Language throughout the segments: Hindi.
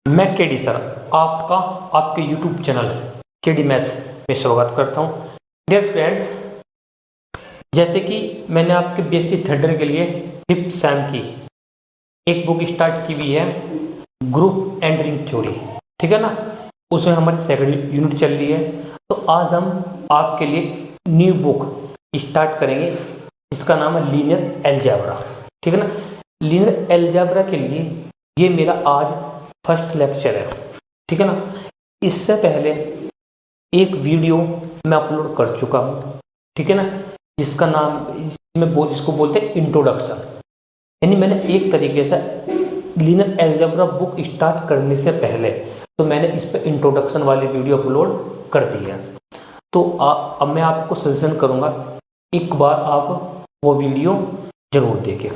मैं केडी सर आपका आपके YouTube चैनल केडी मैथ्स में स्वागत करता हूँ। डियर फ्रेंड्स, जैसे कि मैंने आपके बीएससी थर्ड ईयर के लिए 5th सेम की एक बुक स्टार्ट की हुई है, ग्रुप एंड रिंग थ्योरी, ठीक है ना। उसमें हमारी सेकंड यूनिट चल रही है। तो आज हम आपके लिए न्यू बुक स्टार्ट करेंगे, इसका नाम है लीनियर अलजेब्रा, ठीक है ना। लीनियर अलजेब्रा के लिए ये मेरा आज फर्स्ट लेक्चर है, ठीक है ना। इससे पहले एक वीडियो मैं अपलोड कर चुका हूँ, ठीक है ना, जिसका नाम जिसको बोलते हैं इंट्रोडक्शन। यानी मैंने एक तरीके से लीनियर अलजेब्रा बुक स्टार्ट करने से पहले तो मैंने इस पर इंट्रोडक्शन वाली वीडियो अपलोड कर दी है। तो अब मैं आपको सजेशन करूँगा, एक बार आप वो वीडियो जरूर देखें।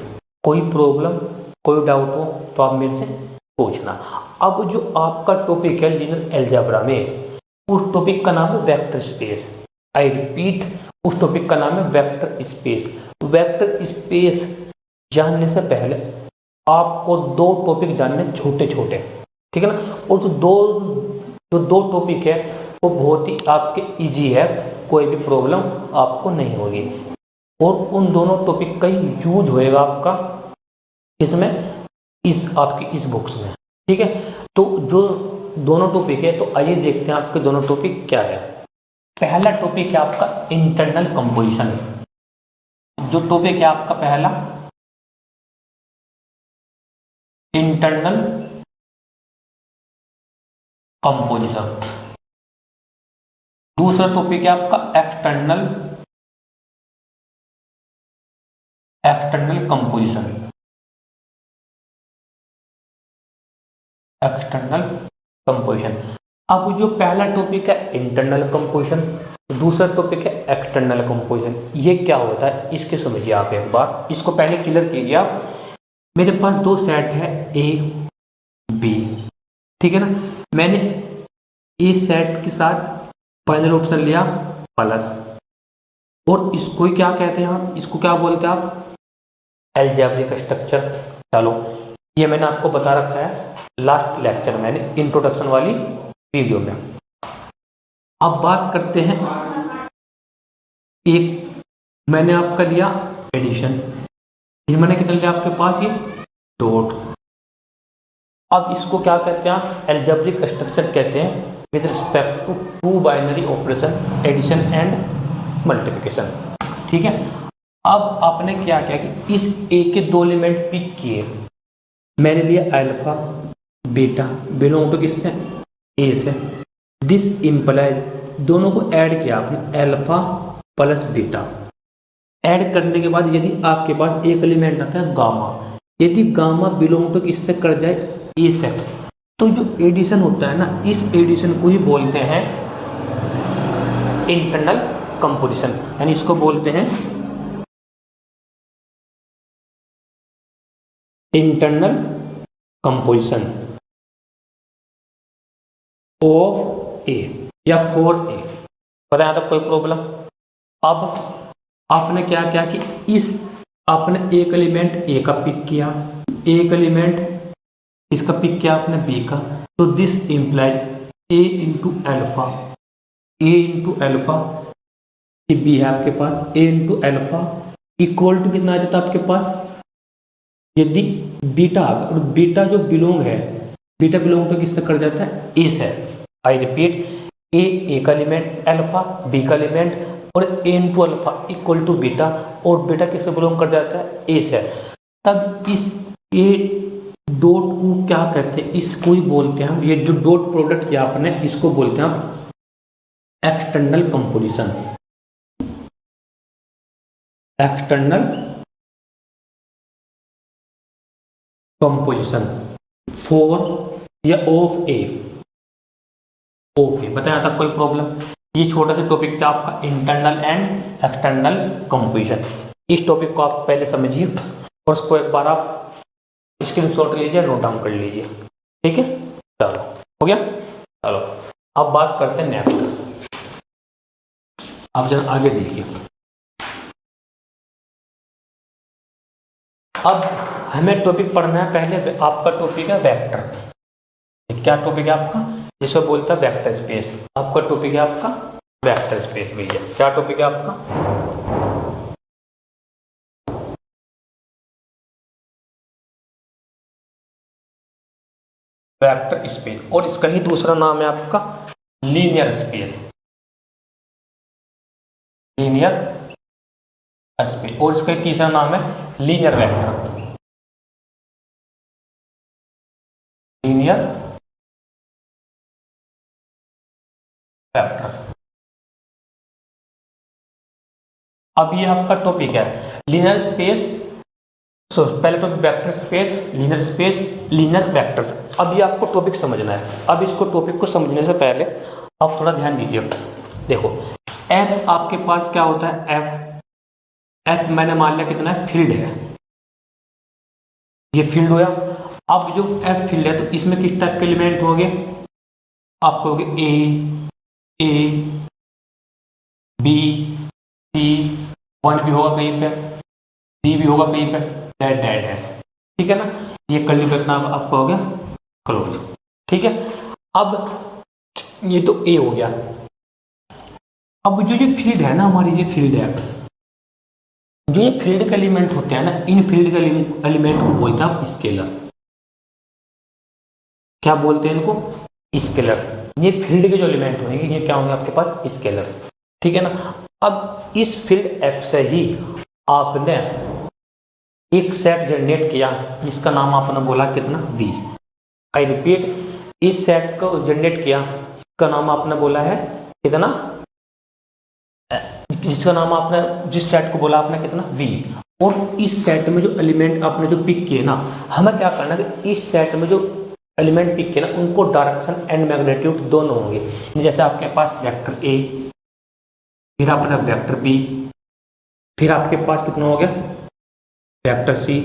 कोई प्रॉब्लम कोई डाउट हो तो आप मेरे से पूछना। अब जो आपका टॉपिक है लीनियर अलजेब्रा में, उस टॉपिक का नाम है वेक्टर स्पेस। आई रिपीट, उस टॉपिक का नाम है वेक्टर स्पेस। वेक्टर स्पेस जानने से पहले आपको दो टॉपिक जानने छोटे छोटे, ठीक है ना। और जो दो टॉपिक है वो बहुत ही आपके इजी है, कोई भी प्रॉब्लम आपको नहीं होगी। और उन दोनों टॉपिक का ही यूज होएगा आपका इसमें, आपकी इस बुक्स में, ठीक है। तो जो दोनों टॉपिक है, तो आइए देखते हैं आपके दोनों टॉपिक क्या है। पहला टॉपिक है आपका इंटरनल कंपोजिशन। जो टॉपिक है आपका पहला इंटरनल कंपोजिशन। दूसरा टॉपिक है आपका एक्सटर्नल कंपोजिशन। External composition. अब जो पहला टॉपिक है इंटरनल कंपोजिशन, दूसरा टॉपिक है एक्सटर्नल कंपोजिशन। ये क्या होता है इसके समझिए आप एक बार, इसको पहले क्लियर कीजिए आप। मेरे पास दो सेट है ए बी, ठीक है ना। मैंने ए सेट के साथ फाइनल ऑप्शन लिया प्लस, और इसको क्या कहते हैं आप, इसको क्या बोलते हैं आप, अलजेब्रिक स्ट्रक्चर। चलो, ये मैंने आपको बता रखा है लास्ट लेक्चर मैंने इंट्रोडक्शन वाली वीडियो में। अब बात करते हैं, एक मैंने आपका लिया एडिशन, ये मैंने कितना लिया आपके पास, ये डॉट। अब इसको क्या कहते हैं आप, अलजेब्रिक स्ट्रक्चर कहते हैं with respect to two binary operation addition and multiplication, ठीक है। अब आपने क्या किया कि इस ए के दो एलिमेंट पिक किए, मैंने लिया अल्फा बीटा, बिलोंग टू किससे, ए से। दिस इंप्लाइज, दोनों को ऐड किया आपने, अल्फा प्लस बीटा। ऐड करने के बाद यदि आपके पास एक एलिमेंट आता है गामा, यदि गामा बिलोंग टू किससे कर जाए, ए से, तो जो एडिशन होता है ना, इस एडिशन को ही बोलते हैं इंटरनल कंपोजिशन। यानी इसको बोलते हैं इंटरनल कंपोजिशन ऑफ ए या फॉर ए। पता है तक कोई प्रॉब्लम। अब आपने क्या किया कि इस आपने एक एलिमेंट ए का पिक किया, एक एलिमेंट इसका पिक किया आपने बी का, तो this implies a into alpha, A into alpha, b है आपके पास, a into alpha equal to कितना आ जाता है आपके पास, यदि बीटा, और बीटा जो बिलोंग है, बीटा बिलोंग टू किससे कर जाता है, ए से। आई रिपीट, ए का एलिमेंट, अल्फा बी का एलिमेंट, और A into alpha equal to beta, और बीटा किससे बिलोंग कर जाता है, ए से। तब इस ए डॉट को क्या कहते हैं, इसको ही बोलते हैं हम, ये जो डॉट प्रोडक्ट किया आपने, इसको बोलते हैं हम external composition. External composition for या ऑफ ए। ओके, बताया था कोई प्रॉब्लम। ये छोटा सा टॉपिक था आपका इंटरनल एंड एक्सटर्नल कंपोजिशन। इस टॉपिक को आप पहले समझिए और उसको एक बार आप स्क्रीनशॉट लीजिए, नोट डाउन कर लीजिए, ठीक है। चलो, हो गया। चलो, अब बात करते हैं नेक्स्ट। आप जरा आगे देखिए। अब हमें टॉपिक पढ़ना है, पहले आपका टॉपिक है वेक्टर। क्या टॉपिक है आपका, जिसको बोलता है वेक्टर स्पेस। आपका टॉपिक है आपका वेक्टर स्पेस भैया। क्या टॉपिक है आपका, वेक्टर स्पेस। और इसका ही दूसरा नाम है आपका लीनियर स्पेस, लीनियर स्पेस। और इसका ही तीसरा नाम है लीनियर वेक्टर, लीनियर वेक्टर। अब ये आपका टॉपिक है लीनियर स्पेस। पहले topic vector space, linear space, linear vectors. अब ये आपको टॉपिक समझना है। अब इसको टॉपिक को समझने से पहले आप थोड़ा ध्यान दीजिए। देखो एफ आपके पास क्या होता है, एफ मैंने मान लिया कितना है, फील्ड है, ये फील्ड होया। अब जो एफ फील्ड है तो इसमें किस टाइप के एलिमेंट होंगे, आपको होंगे ए बी सी, 1 भी होगा कहीं पे, डी भी होगा कहीं पे, डेट डेट है, ठीक है ना। ये कर्ली ब्रैकेट आपका हो गया क्लोज, ठीक है। अब ये तो ए हो गया। अब जो ये फील्ड है ना हमारी, ये फील्ड है, जो ये फील्ड के एलिमेंट होते हैं ना, इन फील्ड के एलिमेंट को बोलते हैं आप स्केलर। क्या बोलते हैं इनको, स्केलर। ये फील्ड के जो एलिमेंट होंगे ये क्या होंगे आपके पास, स्केलर, ठीक है ना। अब इस फील्ड एफ से ही आपने एक सेट जनरेट किया जिसका नाम आपने बोला कितना, वी। आई रिपीट, इस सेट को जनरेट किया इसका नाम आपने बोला है कितना, जिसका नाम आपने, जिस सेट को बोला आपने कितना, वी। और इस सेट में जो एलिमेंट आपने जो पिक किए ना, हमें क्या करना है कि इस सेट में जो एलिमेंट पिक किए ना उनको डायरेक्शन एंड मैग्नीट्यूड दोनों होंगे। जैसे आपके पास वेक्टर ए, फिर अपना वेक्टर बी, फिर आपके पास कितना हो गया वेक्टर सी,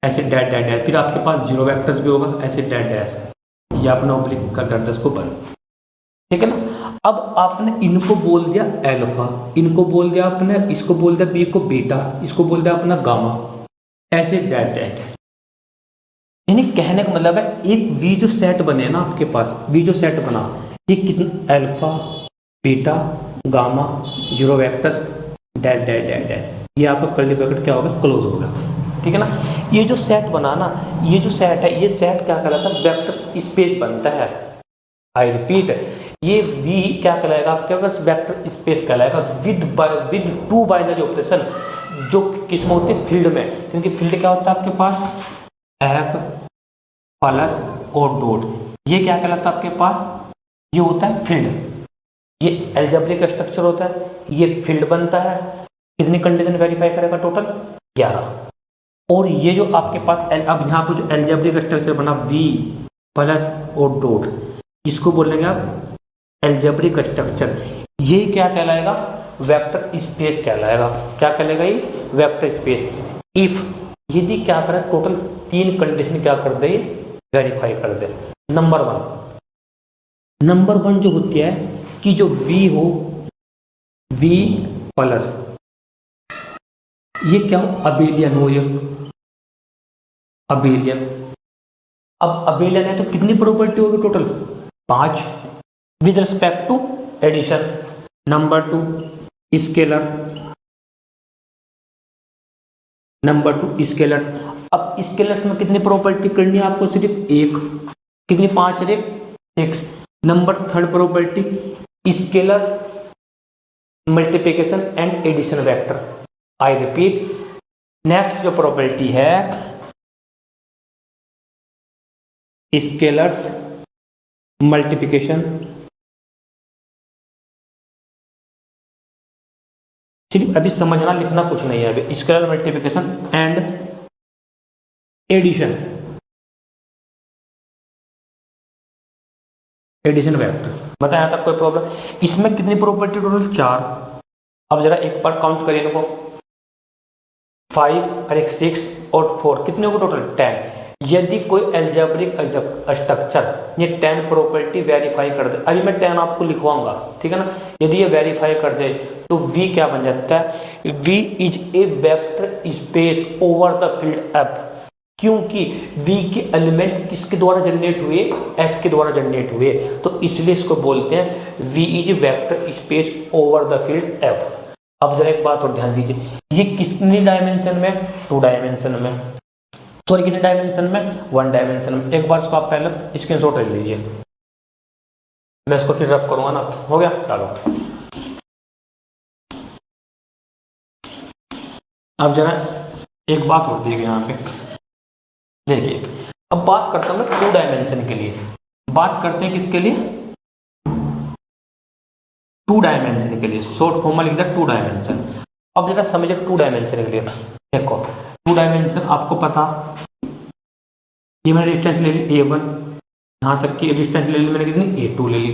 ऐसे डैश डैश डैश। फिर आपके पास जीरो वेक्टर्स भी होगा ऐसे डैश डैश, ये आपने ऑब्लिक का डर को बन, ठीक है ना। अब आपने इनको बोल दिया एल्फा, इनको बोल दिया आपने, इसको बोल दिया बी को बीटा, इसको बोल दिया अपना गामा, ऐसे डैश डैश डैश। यानी कहने का मतलब है एक वी जो सेट बने ना आपके पास, वी जो सेट बना, ये कितना alpha beta gamma zero vectors dash dash dash dash, ये आपका कर्ली ब्रैकेट क्या होगा, क्लोज होगा, ठीक है ना। ये जो सेट बना ना, ये जो सेट है, ये सेट क्या कहलाता है, वेक्टर स्पेस बनता है। आई रिपीट, ये वी क्या कहलाएगा आपके पास, वेक्टर स्पेस कहलाएगा विद टू बाइनरी ऑपरेशन, जो किस में होते हैं, फील्ड में। क्योंकि फील्ड क्या होता है आपके पास, एफ प्लस और डॉट, ये क्या कहलाता है आपके पास, ये होता है फील्ड। ये एल्जेब्रिक स्ट्रक्चर होता है, ये फील्ड बनता है। कितनी कंडीशन वेरीफाई करेगा, टोटल 11। और ये जो आपके पास अब यहाँ पर जो एल्जेब्रिक स्ट्रक्चर बना वी प्लस और डॉट, इसको बोलेंगे आप एल्जेब्रिक स्ट्रक्चर। ये क्या कहलाएगा, वेक्टर स्पेस कहलाएगा। क्या कहलाएगा ये, वेक्टर स्पेस। इफ यदि क्या करें, टोटल 3 कंडीशन क्या कर दे, वेरीफाई कर दे। नंबर 1 जो होती है कि जो वी हो, वी प्लस, ये क्या हो, अबेलियन हो, ये अबेलियन। अब अबेलियन है तो कितनी प्रॉपर्टी होगी, total 5 with respect to addition. Number 2 scalar, number 2 scalars. अब स्केलर्स में कितनी प्रॉपर्टी करनी है आपको, सिर्फ एक, कितनी 5 रे 6। Number 3 property scalar multiplication and addition vector. I repeat, next जो प्रॉपर्टी है स्केलर्स मल्टीप्लिकेशन, सिर्फ अभी समझना, लिखना कुछ नहीं है अभी। Scalar multiplication and addition, addition vectors. बताया था कोई प्रॉब्लम, इसमें कितनी प्रॉपर्टी, टोटल 4। अब जरा एक बार काउंट करिए इनको, 5 और एक 6 और 4, कितने होगा टोटल 10। यदि कोई एल्जेब्रिक स्ट्रक्चर ये 10 प्रॉपर्टी वेरीफाई कर दे, अभी मैं 10 आपको लिखवाऊंगा, ठीक है ना। यदि ये वेरीफाई कर दे तो V क्या बन जाता है, V is a vector space over the field F. क्योंकि V के एलिमेंट किसके द्वारा जनरेट हुए, F के द्वारा जनरेट हुए, तो इसलिए इसको बोलते हैं V is vector space over the field F। अब जरा एक बात और ध्यान दीजिए, ये कितनी डायमेंशन में, 2 डायमेंशन में, सॉरी कितने डायमेंशन में, 1 डायमेंशन में। एक बार इसको आप पहले स्क्रीनशॉट ले लीजिए, मैं इसको फिर रफ करूंगा ना। हो गया, चलो अब जरा एक बात और देखिए यहाँ पे, देखिए अब बात करता हूँ मैं 2 डायमेंशन के लिए, बात करते हैं किसके लिए, 2 डायमेंशन के लिए, शॉर्ट फॉर्म में लिख दिया 2 डायमेंशन। अब जरा समझे 2 डायमेंशन के लिए, देखो 2 डायमेंशन आपको पता, ये मैंने डिस्टेंस ले ली A1, यहाँ तक की डिस्टेंस ले ली मैंने, कितनी A2 ले ली।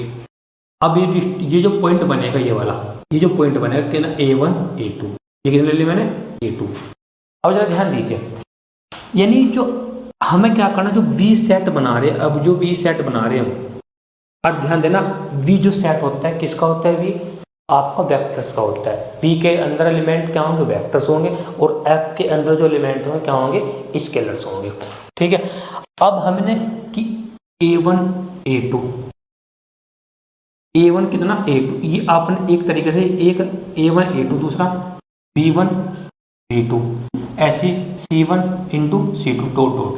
अब ये जो पॉइंट बनेगा, ये वाला, ये जो पॉइंट बनेगा कितना, A1 A2, ये कितने ले ली मैंने, A2। अब जरा ध्यान दीजिए, यानी जो हमें क्या करना, जो V सेट बना रहे हैं, अब जो V सेट बना रहे हैं, और ध्यान देना V जो सेट होता है किसका होता है, V आपका वेक्टर्स का होता है। V के अंदर एलिमेंट क्या होंगे, वेक्टर्स होंगे, और F के अंदर जो एलिमेंट होंगे क्या होंगे, स्केलर्स होंगे। ठीक है, अब हमने कि A1 A2, A1 कितना A2, ये आपने एक तरीके से एक A1 A2, दूसरा B1 B2, ऐसे C1 into C2 dot dot,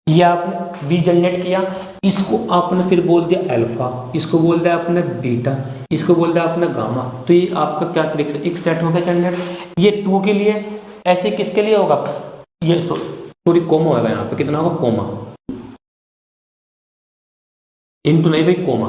ये आपने V जनरेट किया, इसको आपने फिर बोल दिया अल्फा, इसको बोल दिया आपने बीटा, इसको बोल दिया आपने गामा। तो ये आपका क्या तरीके से एक सेट हो गया जनरेट। ये 2 के लिए, ऐसे किसके लिए होगा, ये सॉरी कोमा होगा, यहाँ पे कितना होगा, कोमा, इंटू नहीं भाई, कोमा,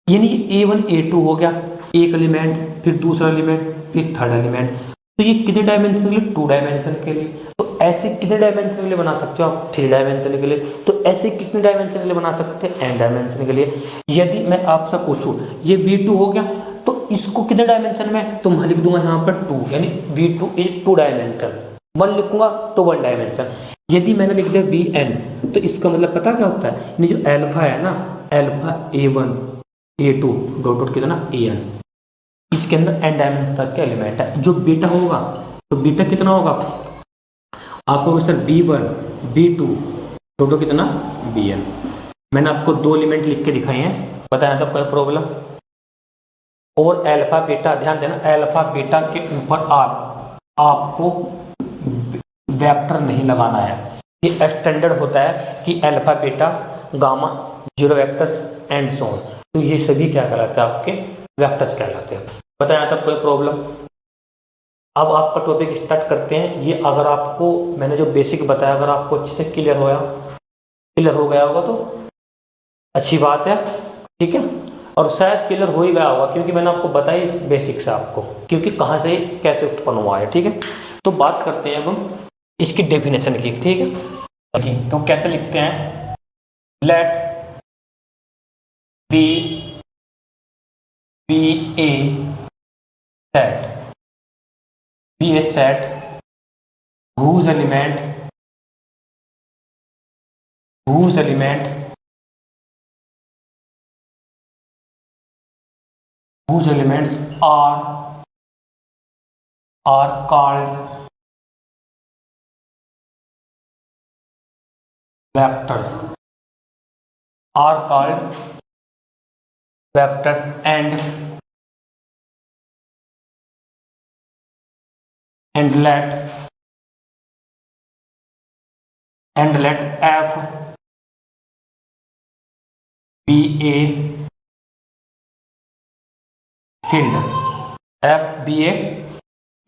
यानी A1 A2 हो गया, एक एलिमेंट, फिर दूसरा एलिमेंट, फिर थर्ड एलिमेंट। तो ये कितने डायमेंशन के लिए, 2 डायमेंशन के लिए। तो ऐसे कितने डायमेंशन के लिए बना सकते हो आप, 3 डायमेंशन के लिए। तो ऐसे कितने डायमेंशन के लिए बना सकते हैं, n डायमेंशन के लिए। यदि मैं आपसे पूछूं ये V2 हो गया, तो इसको कितने डायमेंशन में, तो मैं लिख दूंगा यहाँ पर 2, यानी V2 इज 2 डायमेंशन, 1 लिखूंगा तो 1 डायमेंशन। यदि मैंने लिख दिया Vn, तो इसका मतलब पता क्या होता है, ये जो अल्फा है ना, alpha A1 A2 dot dot कितना An, इसके अंदर n डायमेंशन तक के एलिमेंट है। जो बीटा होगा, तो बीटा कितना होगा आपको, sir B1 B2 dot dot कितना Bn। मैंने आपको 2 एलिमेंट लिख के दिखाए हैं, बताया था कोई प्रॉब्लम। और अल्फा बीटा, ध्यान देना अल्फा बीटा के ऊपर आपको वेक्टर नहीं लगाना है। ये स्टैंडर्ड होता है कि alpha beta gamma 0 vectors and so on, तो ये सभी क्या कहलाते हैं, आपके वेक्टर्स कहलाते हैं। बताया था कोई प्रॉब्लम। अब आपका टॉपिक स्टार्ट करते हैं। ये अगर आपको मैंने जो बेसिक बताया, अगर आपको अच्छे से क्लियर हो गया होगा तो अच्छी बात है, ठीक है। और शायद क्लियर हो ही गया होगा, क्योंकि मैंने आपको बताई बेसिक से आपको, क्योंकि कहाँ से कैसे उत्पन्न हुआ है, ठीक है। तो बात करते हैं अब हम इसकी डेफिनेशन की, ठीक है। तो कैसे लिखते हैं, let B a set whose elements are called vectors, and let F be a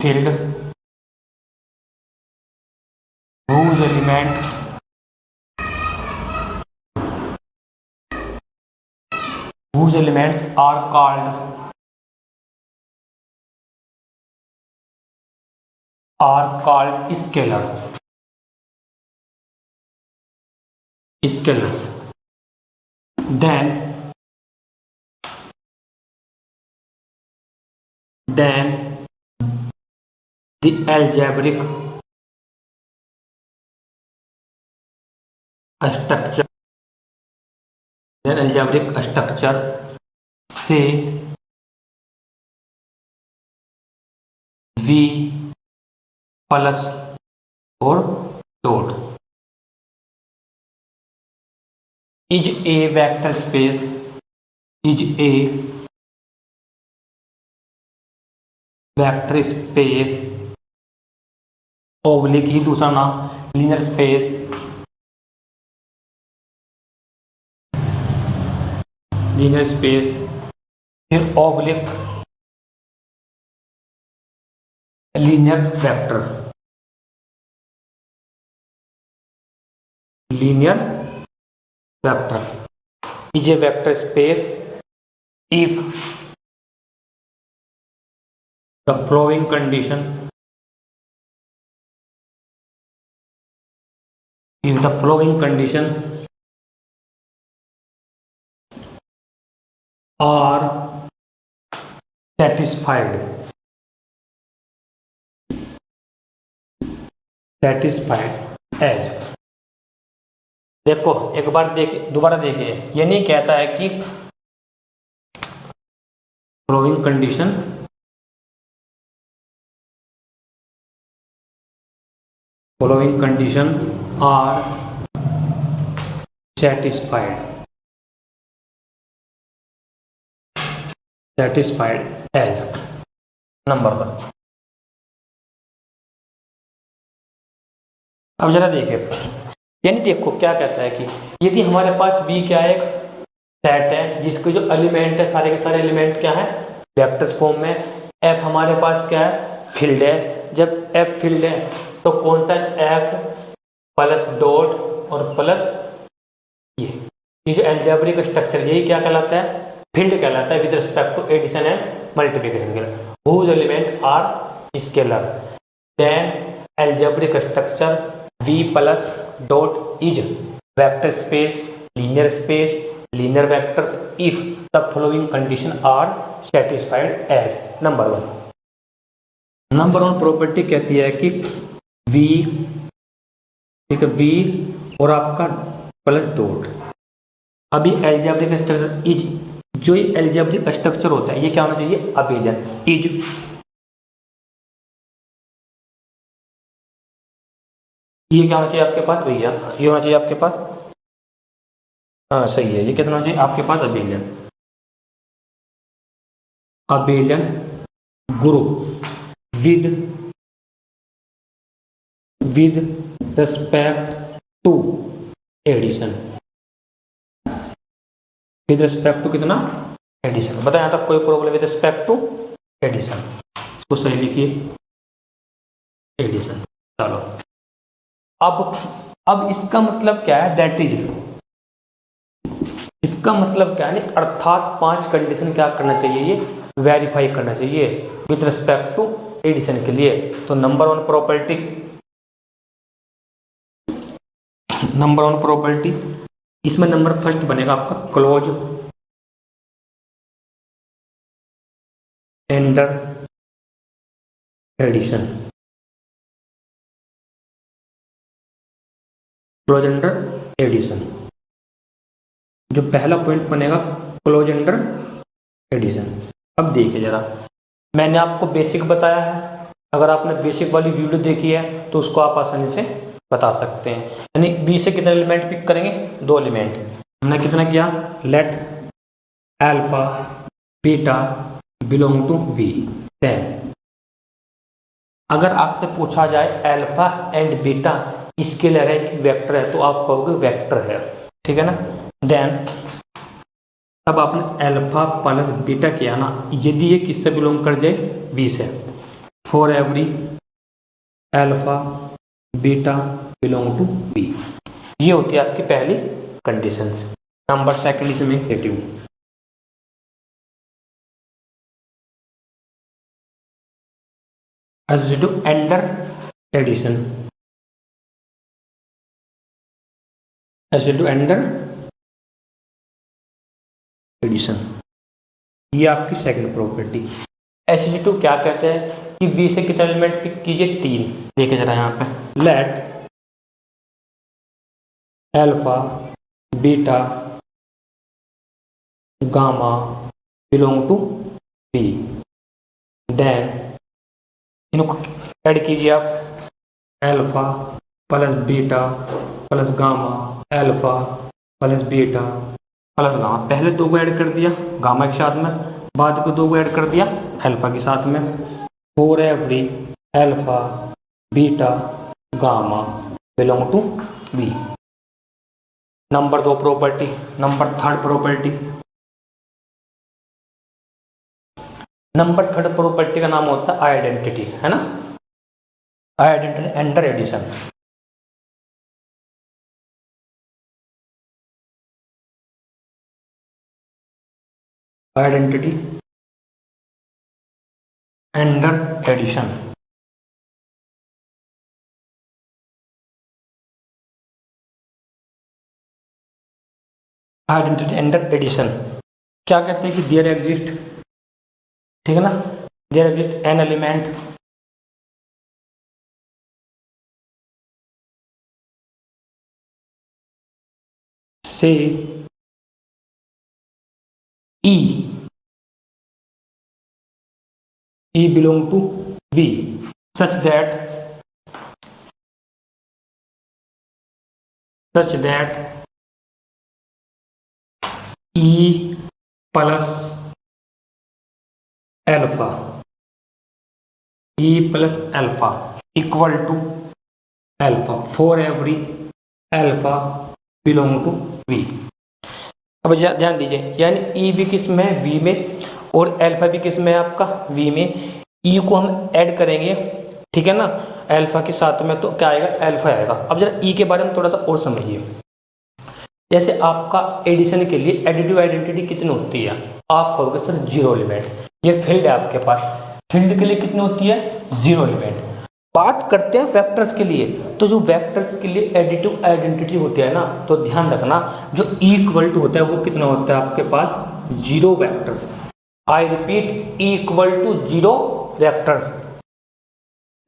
field, whose elements are called scalars. Then the algebraic structure say V plus और dot, is a vector space, is a vector space oblique ही दूसरा नाम लीनियर स्पेस, लीनियर स्पेस, फिर oblique linear vector, linear vector is a vector space if the following condition, if the following condition are satisfied, satisfied as, देखो एक बार दोबारा देखिए, ये नहीं कहता है कि following condition are satisfied as number 1। अब जरा देखिए, यानी देखो क्या कहता है कि यदि हमारे पास B क्या है, एक सेट है जिसके जो एलिमेंट है सारे के सारे एलिमेंट क्या है, वेक्टर्स फॉर्म में। F हमारे पास क्या है, फील्ड है। जब F फील्ड है तो कौन सा F प्लस डॉट और प्लस ये जो एल्जेब्रिक स्ट्रक्चर यही क्या कहलाता है, फील्ड कहलाता है with respect to addition and multiplication, whose element are scalar. Then algebraic structure V plus dot is vector space, linear space, linear vectors if the following condition are satisfied as. Number 1 property कहती है कि V, ठीक है, V और आपका प्लस डॉट। अभी एल्जेब्रिक स्ट्रक्चर इज, जो ये एल्जेब्रिक स्ट्रक्चर होता है ये क्या होना चाहिए, अबेलियन। इज ये क्या होना चाहिए आपके पास भैया, ये होना चाहिए आपके पास, हाँ सही है, ये कितना होना चाहिए आपके पास, abelian. Abelian group with respect to addition, with respect to कितना, एडिशन। बताया यहाँ तक कोई problem with respect to addition, इसको सही लिखिए, एडिशन। चलो अब इसका मतलब क्या है, दैट इज, इसका मतलब क्या है, अर्थात 5 कंडीशन क्या करना चाहिए, ये वेरीफाई करना चाहिए विद रिस्पेक्ट टू एडिशन के लिए। तो नंबर 1 प्रॉपर्टी, इसमें नंबर फर्स्ट बनेगा आपका close under addition, close under addition. जो पहला पॉइंट बनेगा क्लोज एंडर एडिशन। अब देखिए जरा, मैंने आपको बेसिक बताया है, अगर आपने बेसिक वाली वीडियो देखी है तो उसको आप आसानी से बता सकते हैं। यानी बी से कितने एलिमेंट पिक करेंगे, 2 एलिमेंट। हमने कितना किया, let alpha beta belong to V. Then अगर आपसे पूछा जाए अल्फा एंड बीटा स्केलर है कि वेक्टर है, तो आप कहोगे वेक्टर है, ठीक है ना। देन अब आपने अल्फा प्लस बीटा किया ना, यदि ये किससे बिलोंग कर जाए, वी से, for every alpha beta belong to V. ये होती है आपकी पहली कंडीशंस। नंबर सेकंड इसमें negative, associative under addition, associative under addition, ये आपकी सेकंड प्रॉपर्टी। SH2 क्या कहते हैं कि V से कितने एलिमेंट पिक कीजिए, 3। देखिए जरा यहाँ पे, let alpha beta gamma belong to V। Then इनको ऐड कीजिए आप, alpha plus beta plus gamma, alpha plus beta plus gamma. पहले दो को ऐड कर दिया गामा के साथ में, बाद को दो को ऐड कर दिया अल्फा के साथ में। For every alpha beta gamma belong to B. Number दो property. Number third property, number third property का नाम होता है आइडेंटिटी, है ना, identity under addition. Identity under addition. Identity under addition क्या कहते हैं कि देयर एग्जिस्ट, ठीक है ना, there exist an element say E belong to V such that E plus alpha equal to alpha for every alpha belong to V। अब ध्यान दीजिए, यानी E भी किस में है, V में, और अल्फा भी किस में है आपका, V में। E को हम ऐड करेंगे, ठीक है ना, अल्फा के साथ में, तो क्या आएगा, अल्फा आएगा। अब जरा E के बारे में थोड़ा सा और समझिए। जैसे आपका एडिशन के लिए एडिटिव आइडेंटिटी कितनी होती है, आप कहोगे सर जीरो एलिमेंट। ये फील्ड है आपके पास, फील्ड के लिए कितनी होती है, जीरो एलिमेंट। बात करते हैं वेक्टर्स के लिए, तो जो वेक्टर्स के लिए एडिटिव आइडेंटिटी होती है ना, तो ध्यान रखना जो इक्वल टू होता है वो कितना होता है आपके पास, zero vectors. I repeat, equal to zero vectors.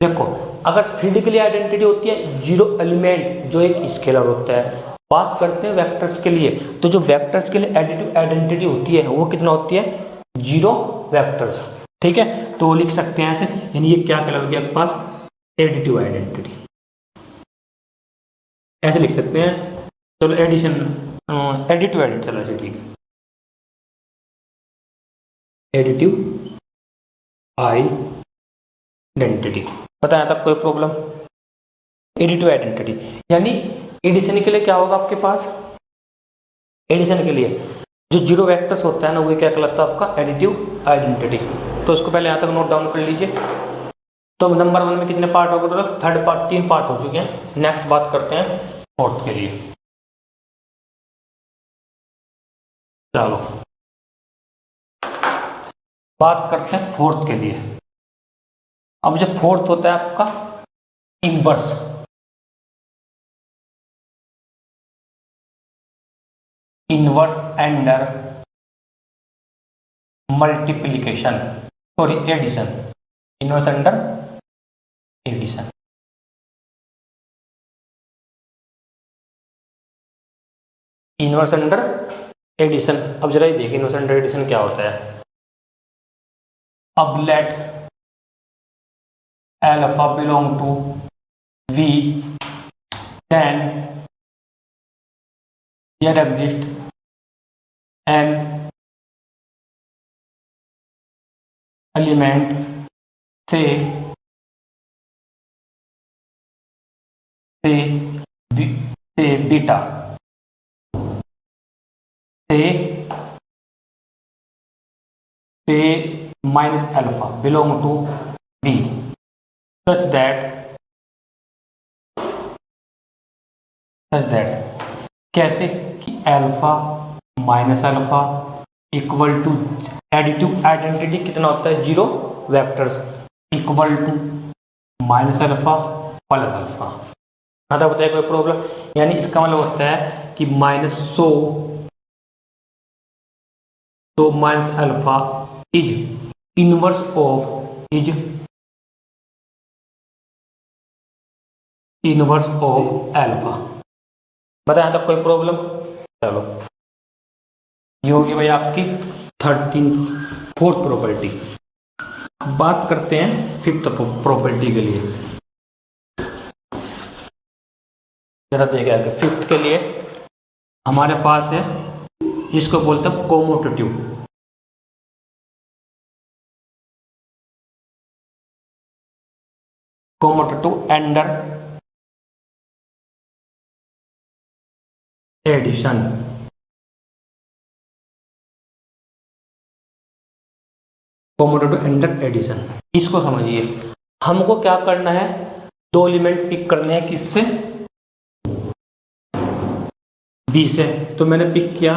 देखो अगर फील्ड के लिए आइडेंटिटी होती है जीरो एलिमेंट जो एक स्केलर होता है। बात करते हैं वेक्टर्स के लिए, तो जो वेक्टर्स के लिए एडिटिव आइडेंटिटी होती है वो कितना होती है, जीरो वेक्टर्स, ठीक है। तो लिख सकते हैं ऐसे, यानी ये क्या कहलाएगी आपके पास, एडिटिव आइडेंटिटी, ऐसे लिख सकते हैं। चलो एडिशन एडिटिव आइडेंटिटी, चलो ठीक है, एडिटिव आइडेंटिटी। बताया था कोई प्रॉब्लम। एडिटिव आइडेंटिटी यानी एडिशन के लिए क्या होगा आपके पास, एडिशन के लिए जो जीरो वेक्टर्स होता है ना, वो क्या कहलाता है आपका, एडिटिव आइडेंटिटी। तो उसको पहले यहाँ तक नोट डाउन कर लीजिए। तो नंबर वन में कितने पार्ट हो गए, थर्ड पार्ट, 3 पार्ट हो चुके हैं। नेक्स्ट बात करते हैं फोर्थ के लिए। चलो बात करते हैं फोर्थ के लिए। अब जब फोर्थ होता है आपका inverse, inverse under multiplication, sorry addition, inverse under addition. Inverse under addition, अब जरा ये देखिए इनवर्स अंडर एडिशन क्या होता है। अब let alpha belong to V, then there exist an element say beta, say minus alpha belong to V such that कैसे कि alpha minus alpha equal to additive identity कितना होता है, zero vectors equal to minus alpha plus alpha. आता बताइए कोई प्रॉब्लम, यानी इसका मतलब होता है कि माइनस तो minus alpha is inverse of alpha. बताया तब कोई प्रॉब्लम। चलो ये होगी भाई आपकी 4th प्रॉपर्टी। बात करते हैं 5th प्रॉपर्टी के लिए। जरा देखिए 5th के लिए हमारे पास है, जिसको बोलते हैं कोमोटेटिव। कोमोटेटिव एंडर एडिशन। कोमोटेटिव एंडर एडिशन, इसको समझिए। हमको क्या करना है, दो एलिमेंट पिक करने हैं, किससे, V से। तो मैंने पिक किया,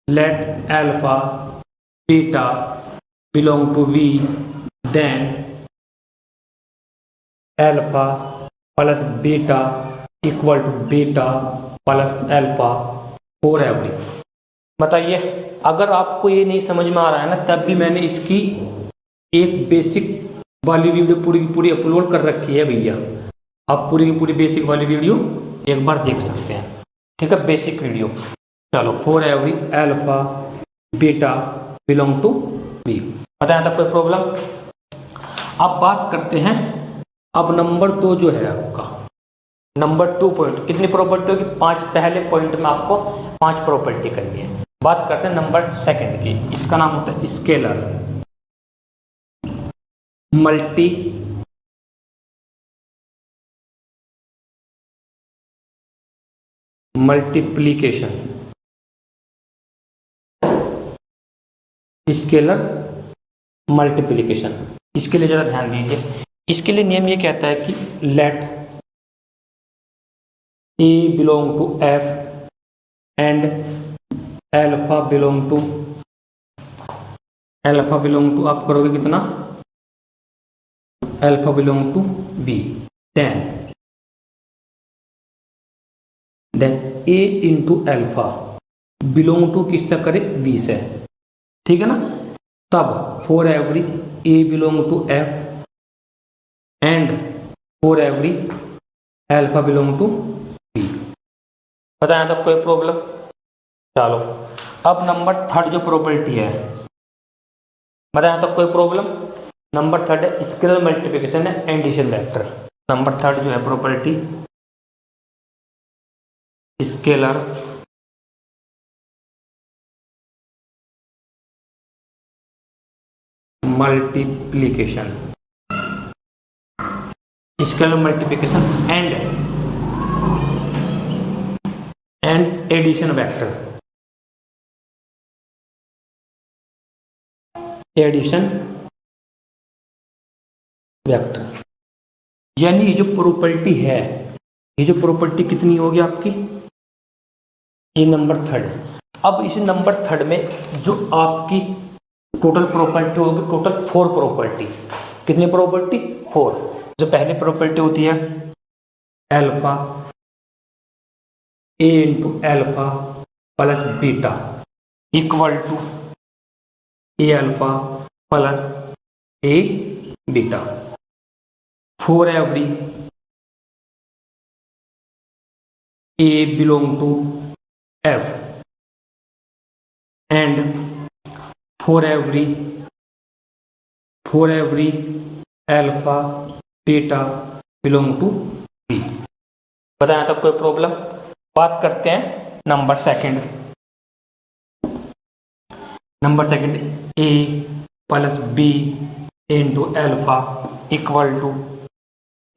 let alpha beta belong to V, then alpha plus beta equal to beta plus alpha for every. बताइए, अगर आपको ये नहीं समझ में आ रहा है ना, तब भी मैंने इसकी एक बेसिक वाली वीडियो पूरी की पूरी अपलोड कर रखी है भैया। आप पूरी की पूरी बेसिक वाली वीडियो एक बार देख सकते हैं, ठीक है, बेसिक वीडियो। चलो, for every alpha beta belong to B. बताया था कोई प्रॉब्लम। अब बात करते हैं, अब नंबर 2 जो है आपका, नंबर 2 पॉइंट, कितनी प्रॉपर्टी होगी, 5। पहले पॉइंट में आपको 5 प्रॉपर्टी करनी है। बात करते हैं नंबर 2 की, इसका नाम होता है scalar multi multiplication. Scalar multiplication, इसके लिए जरा ध्यान दीजिए। इसके लिए नियम ये कहता है कि let A belong to F and alpha belong to आप करोगे कितना, alpha belong to V, then A into alpha belong to किससे करे, वी से, ठीक है ना। तब for every A belong to F and for every alpha belong to B. बताया तब कोई प्रॉब्लम। चलो, अब नंबर 3 जो प्रॉपर्टी है, बताया तब कोई प्रॉब्लम। नंबर 3 है स्केलर मल्टीप्लिकेशन है एडिशन वेक्टर। नंबर 3 जो है property scalar multiplication, scalar multiplication and addition vector, addition vector. यानी ये जो प्रॉपर्टी है, ये जो प्रॉपर्टी कितनी होगी आपकी, ये नंबर 3। अब इस नंबर 3 में जो आपकी टोटल प्रॉपर्टी होगी, टोटल 4 प्रॉपर्टी। कितनी प्रॉपर्टी, 4। जो पहली प्रॉपर्टी होती है alpha A into alpha plus beta equal to A alpha plus A beta for every A belong to F and for every alpha beta belong to B. बताया तब कोई प्रॉब्लम। बात करते हैं number 2। Number 2 A plus B into alpha equal to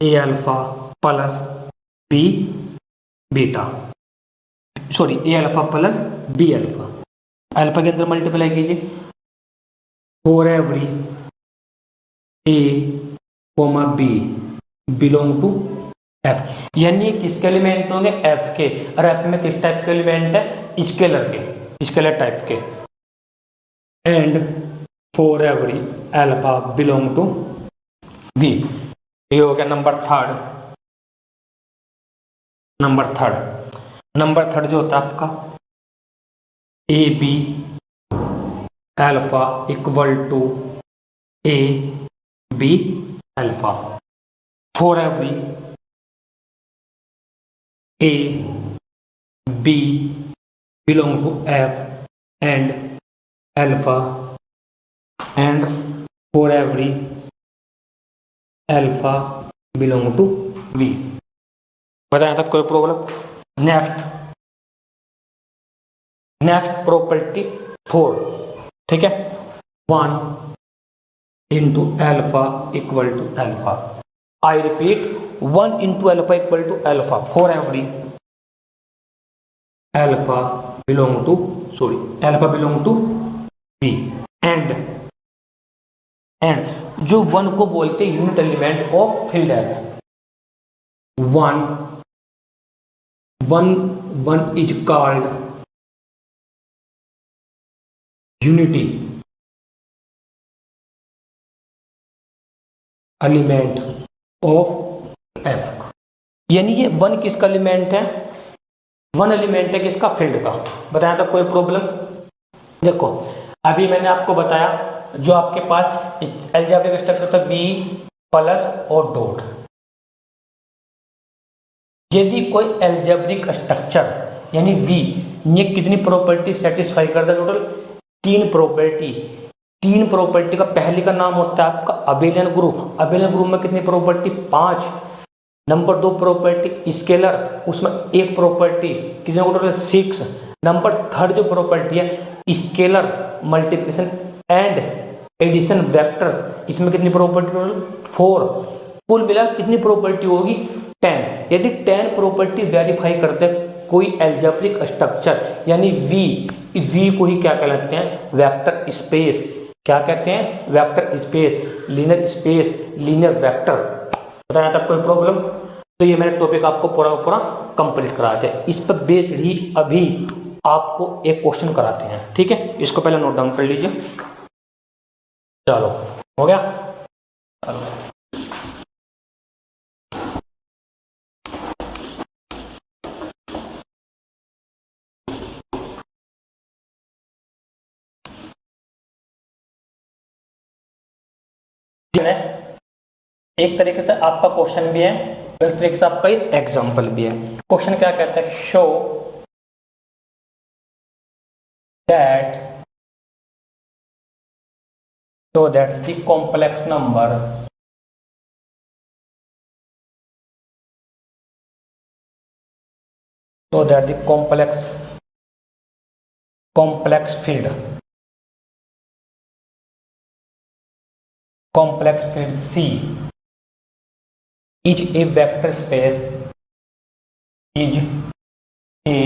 A alpha plus B beta, sorry A alpha plus B alpha. Alpha के अंदर मल्टीप्लाई कीजिए, for every A comma B belong to F. यानी किसके एलिमेंट होंगे, एफ के। और एफ में किस टाइप के एलिमेंट है, स्केलर के, स्केलर टाइप के। And for every alpha belong to B. ये हो गया नंबर 3। नंबर 3 जो होता है आपका A B alpha equal to A B alpha for every A B belong to F and alpha and for every alpha belong to V. बताया था कोई प्रॉब्लम। नेक्स्ट नेक्स्ट प्रॉपर्टी 4, ठीक है, 1 into alpha equal to alpha. I repeat, 1 into alpha equal to alpha for every alpha belong to B and जो 1 को बोलते हैं यूनिट एलिमेंट ऑफ फील्ड है। 1 is called unity element of F. यानी ये 1 किसका एलिमेंट है? 1 एलिमेंट है किसका? फील्ड का। बताया था कोई प्रॉब्लम? देखो अभी मैंने आपको बताया जो आपके पास अलजेब्रिक स्ट्रक्चर था वी प्लस और डॉट। यदि कोई अलजेब्रिक स्ट्रक्चर यानी वी ये कितनी प्रॉपर्टी सेटिस्फाई करता है? टोटल 3 प्रॉपर्टी का पहले का नाम होता है आपका अबेलियन ग्रुप। अबेलियन ग्रुप में कितनी प्रॉपर्टी? 5। नंबर 2 प्रॉपर्टी स्केलर, उसमें 1 प्रॉपर्टी, कितने को टोटल? 6। नंबर 3 जो प्रॉपर्टी है scalar multiplication and addition vectors, इसमें कितनी प्रॉपर्टी? टोटल 4। कुल मिला कितनी प्रॉपर्टी होगी? 10। यदि 10 प्रॉपर्टी वेरीफाई करते हैं कोई अलजेब्रिक स्ट्रक्चर यानी वी को ही क्या कहलाते हैं? Vector space. क्या कहते हैं? Vector space, linear vector. बताया था कोई प्रॉब्लम? तो ये मैंने टॉपिक आपको पूरा कंप्लीट कराते हैं। इस पर बेस्ड ही अभी आपको एक क्वेश्चन कराते हैं, ठीक है? इसको पहले नोट डाउन कर लीजिए। चलो हो गया। चलो एक तरीके से आपका क्वेश्चन भी है, एक तरीके से आपका एग्जाम्पल भी है। क्वेश्चन क्या कहता है? Show that the complex number complex field C is a vector space is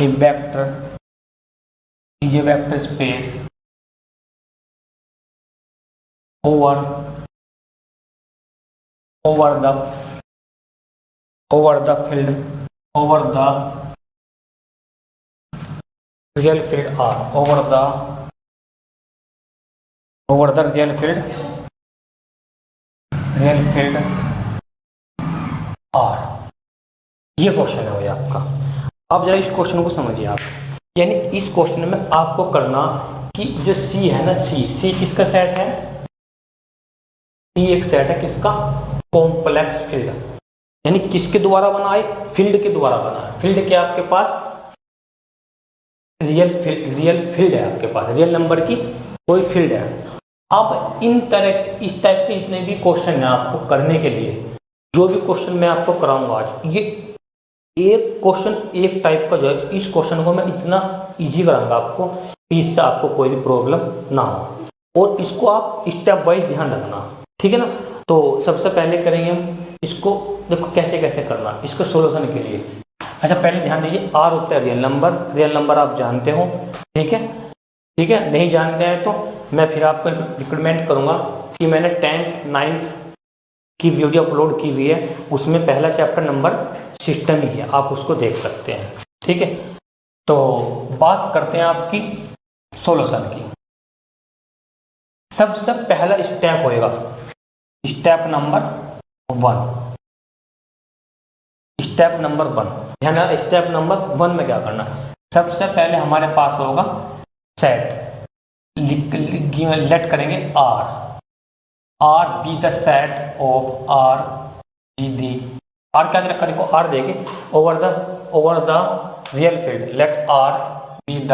a vector space over the real field R, over the real field R। ये क्वेश्चन है भाई आपका। अब जरा इस क्वेश्चन को समझिए आप। यानी इस क्वेश्चन में आपको करना कि जो C है ना, C किसका सेट है? C एक सेट है किसका? Complex field. यानी किसके द्वारा बना है? फील्ड के द्वारा बना है। फील्ड क्या आपके पास? रियल फील्ड है आपके पास, रियल नंबर की कोई फील्ड है। अब इस टाइप के जितने भी क्वेश्चन है आपको करने के लिए, जो भी क्वेश्चन मैं आपको कराऊंगा आज, ये एक क्वेश्चन एक टाइप का जो है, इस क्वेश्चन को मैं इतना इजी कराऊंगा आपको कि इससे आपको कोई भी प्रॉब्लम ना हो। और इसको आप स्टेप वाइज ध्यान रखना, ठीक है ना? तो सबसे पहले करेंगे हम इसको। देखो कैसे कैसे करना इसको सोल्यूशन के लिए। अच्छा पहले ध्यान दीजिए, आर होता है रियल नंबर आप जानते हो, ठीक है। नहीं जानते हैं तो मैं फिर आपको रिकमेंड करूंगा कि मैंने 10th 9th की वीडियो अपलोड की हुई है, उसमें पहला चैप्टर नंबर सिस्टम ही है, आप उसको देख सकते हैं, ठीक है। तो बात करते हैं आपकी सोल्यूशन की। सबसे पहला स्टेप होएगा स्टेप नंबर 1। स्टेप नंबर 1 ध्यान रखना। स्टेप नंबर 1 में क्या करना? सबसे पहले हमारे पास होगा सेट, लेट करेंगे R be the set of R be the R क्या रखा? देखो आर देखे over the real field, let R be the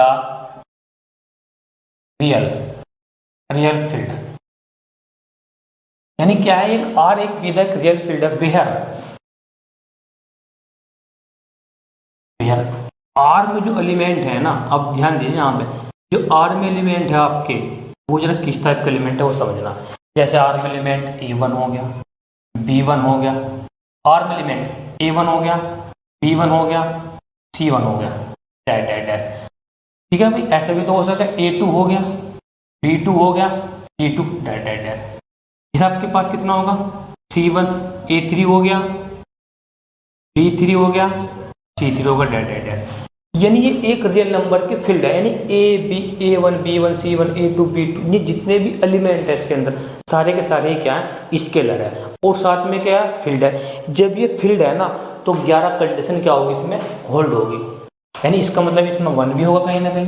real field. यानी क्या है? एक आर एक बी द रियल फील्ड है। वेयर आर में जो एलिमेंट है ना, अब ध्यान दीजिए यहाँ पे, जो आर में एलिमेंट है आपके, वो जरा किस टाइप का एलिमेंट है वो समझना। जैसे आर में एलिमेंट A1 हो गया, B1 हो गया, आर में एलिमेंट A1 हो गया, B1 हो गया, C1 हो गया, डैट डैट डैट। ठीक है भाई, ऐसे भी तो हो सकता है A2 हो गया, B2 हो गया, C2 डैट डैट डैट। इस आपके पास कितना होगा, C1 A3 हो गया, B3 हो गया, C3 होगा, डैट डैट डैट। यानी ये एक रियल नंबर के फील्ड है, यानी A1 B1 C1 A2 B2 ये जितने भी एलिमेंट है इसके अंदर सारे के सारे क्या है, स्केलर है, और साथ में क्या है, फील्ड है। जब ये फील्ड है ना तो 11 कंडीशन क्या होगी, इसमें होल्ड होगी। यानी इसका मतलब इसमें 1 भी होगा कहीं ना कहीं,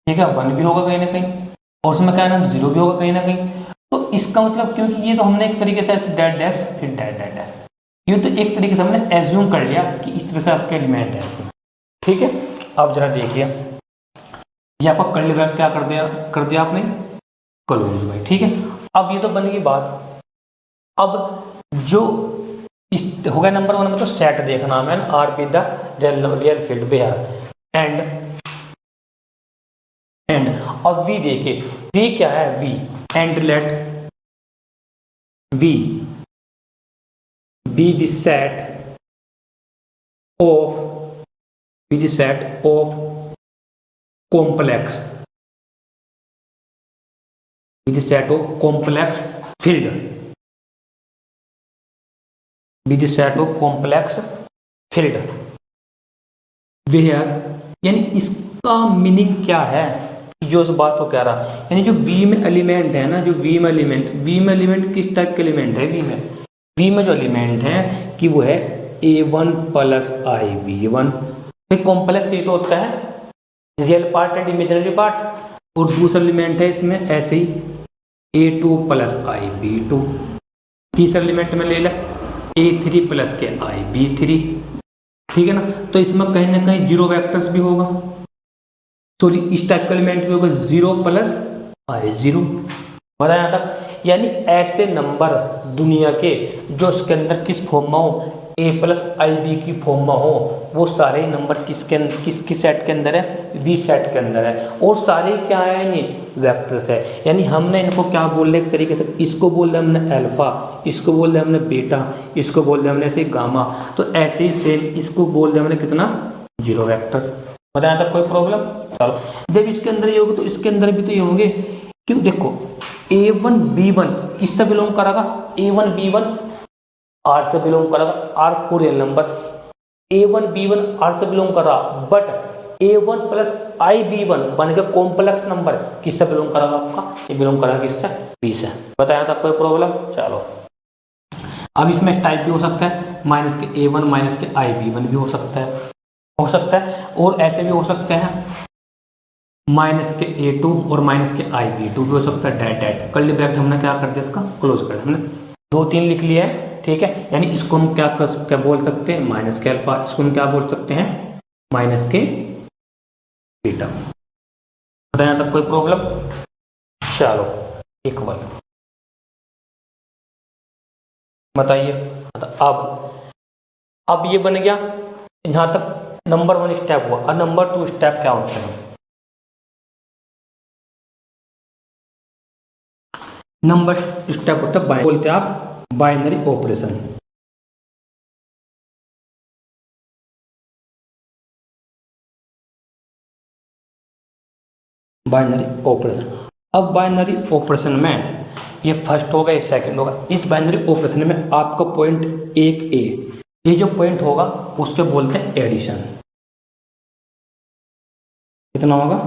ठीक है, 1 भी होगा कहीं ना कहीं, और उसमें क्या है ना 0 भी होगा कहीं ना कहीं। तो इसका मतलब, क्योंकि ये तो हमने एक तरीके से डैट डैश फिर डैट डैट डैश, ये तो एक तरीके से हमने एज्यूम कर लिया कि इस तरह से आपके एलिमेंट है इसमें। ठीक है, अब जरा देखिए, ये आपका कर्ली ब्रैकेट क्या कर दिया आपने, क्लोज भाई। ठीक है, अब ये तो बन गई बात। अब जो हो गया नंबर 1 में, तो सेट देखना है, R be the real field where and. अब वी देखिए, वी क्या है, V and let V be the set of complex field, where, यानी इसका मीनिंग क्या है, जो इस बात को कह रहा, यानी जो V में एलिमेंट है ना, जो V में एलिमेंट किस टाइप के एलिमेंट है, V में जो एलिमेंट है कि वो है A1 प्लस IB1। कॉम्प्लेक्स ये तो होता है real part and imaginary part, और दूसरा एलिमेंट है इसमें ऐसे ही A2 प्लस IB2। तीसरा एलिमेंट में ले ला A3 प्लस के IB3। ठीक है ना, तो इसमें कहीं ना कहीं 0 वेक्टर्स भी होगा, सॉरी इस टाइप का एलिमेंट भी होगा 0 प्लस I0। बता यहाँ तक, यानी ऐसे नंबर दुनिया के जो इसके अंदर किस फॉर्म में हो, A प्लस IB की फॉर्म में हो, वो सारे नंबर किस सेट के अंदर है, V सेट के अंदर है, और सारे क्या है, ये वेक्टर्स है। यानी हमने इनको क्या बोल रहे, एक तरीके से इसको बोल रहे हमने अल्फा, इसको बोल रहे हमने बीटा, इसको बोल रहे हमने ऐसे गामा, तो ऐसे ही सेम इसको बोल रहे हमने कितना, 0 वेक्टर्स। बताया था कोई प्रॉब्लम। चलो, जब इसके अंदर ये होगा तो इसके अंदर भी तो ये होंगे, क्यों, देखो A1 B1 किससे बिलोंग करेगा, A1 B1 R से बिलोंग करेगा, R को real number, A1 B1 R से बिलोंग कर रहा, बट A1 प्लस IB1 बन गया कॉम्प्लेक्स नंबर, किससे बिलोंग करेगा आपका, ये बिलोंग करेगा किससे, B से। बताया था कोई प्रॉब्लम। चलो, अब इसमें टाइप भी हो सकता है, माइनस के A1 माइनस के IB1 भी हो सकता है, और ऐसे भी हो सकते हैं माइनस के A2 और माइनस के IB2 भी हो सकता है, डैट डैट। कर्ली ब्रैकेट हमने क्या कर दिया, इसका क्लोज कर दिया, हमने 2-3 लिख लिया है। ठीक है, यानी इसको हम क्या बोल सकते हैं, माइनस के अल्फा, इसको हम क्या बोल सकते हैं, माइनस के बीटा। बताया तब कोई प्रॉब्लम। चलो, इक्वल बताइए। अब ये बन गया, यहाँ तक नंबर 1 स्टेप हुआ। और नंबर 2 स्टेप क्या होते हैं, नंबर स्टेप होता है बोलते हैं आप बाइनरी ऑपरेशन। बाइनरी ऑपरेशन, अब बाइनरी ऑपरेशन में ये फर्स्ट होगा, ये सेकंड होगा। इस बाइनरी ऑपरेशन में आपका पॉइंट 1A, ये जो पॉइंट होगा उसको बोलते हैं एडिशन। कितना होगा,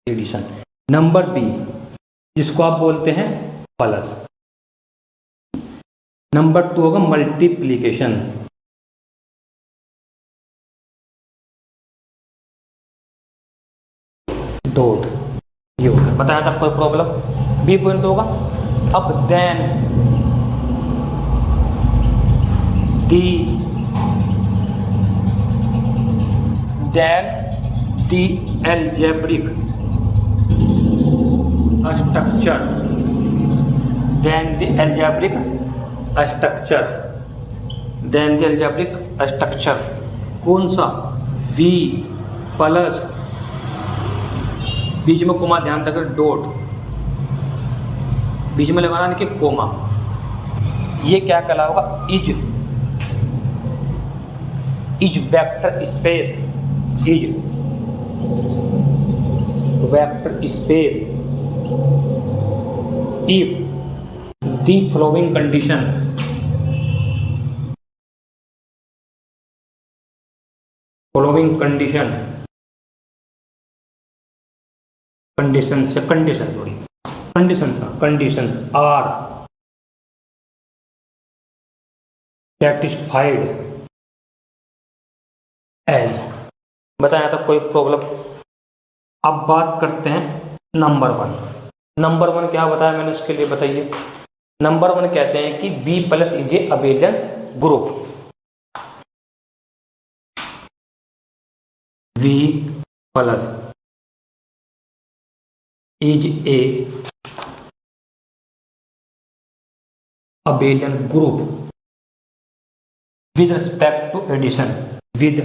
एडिशन। नंबर B जिसको आप बोलते हैं प्लस। नंबर 2 होगा मल्टीप्लीकेशन। डॉट, ये होगा। बताया था कोई प्रॉब्लम। B पॉइंट होगा। अब then the algebraic structure, then the algebraic structure कौन सा, V प्लस, बीच में कोमा, ध्यान रखकर डॉट, बीच में लगाना नहीं कि कोमा, ये क्या कहलाएगा, is vector space, is vector space if the following condition, conditions are satisfied as. बताया था कोई प्रॉब्लम। अब बात करते हैं नंबर वन। नंबर वन क्या बताया मैंने उसके लिए, बताइए। नंबर वन कहते हैं कि V plus is a abelian group, V plus is a abelian group with respect to addition, with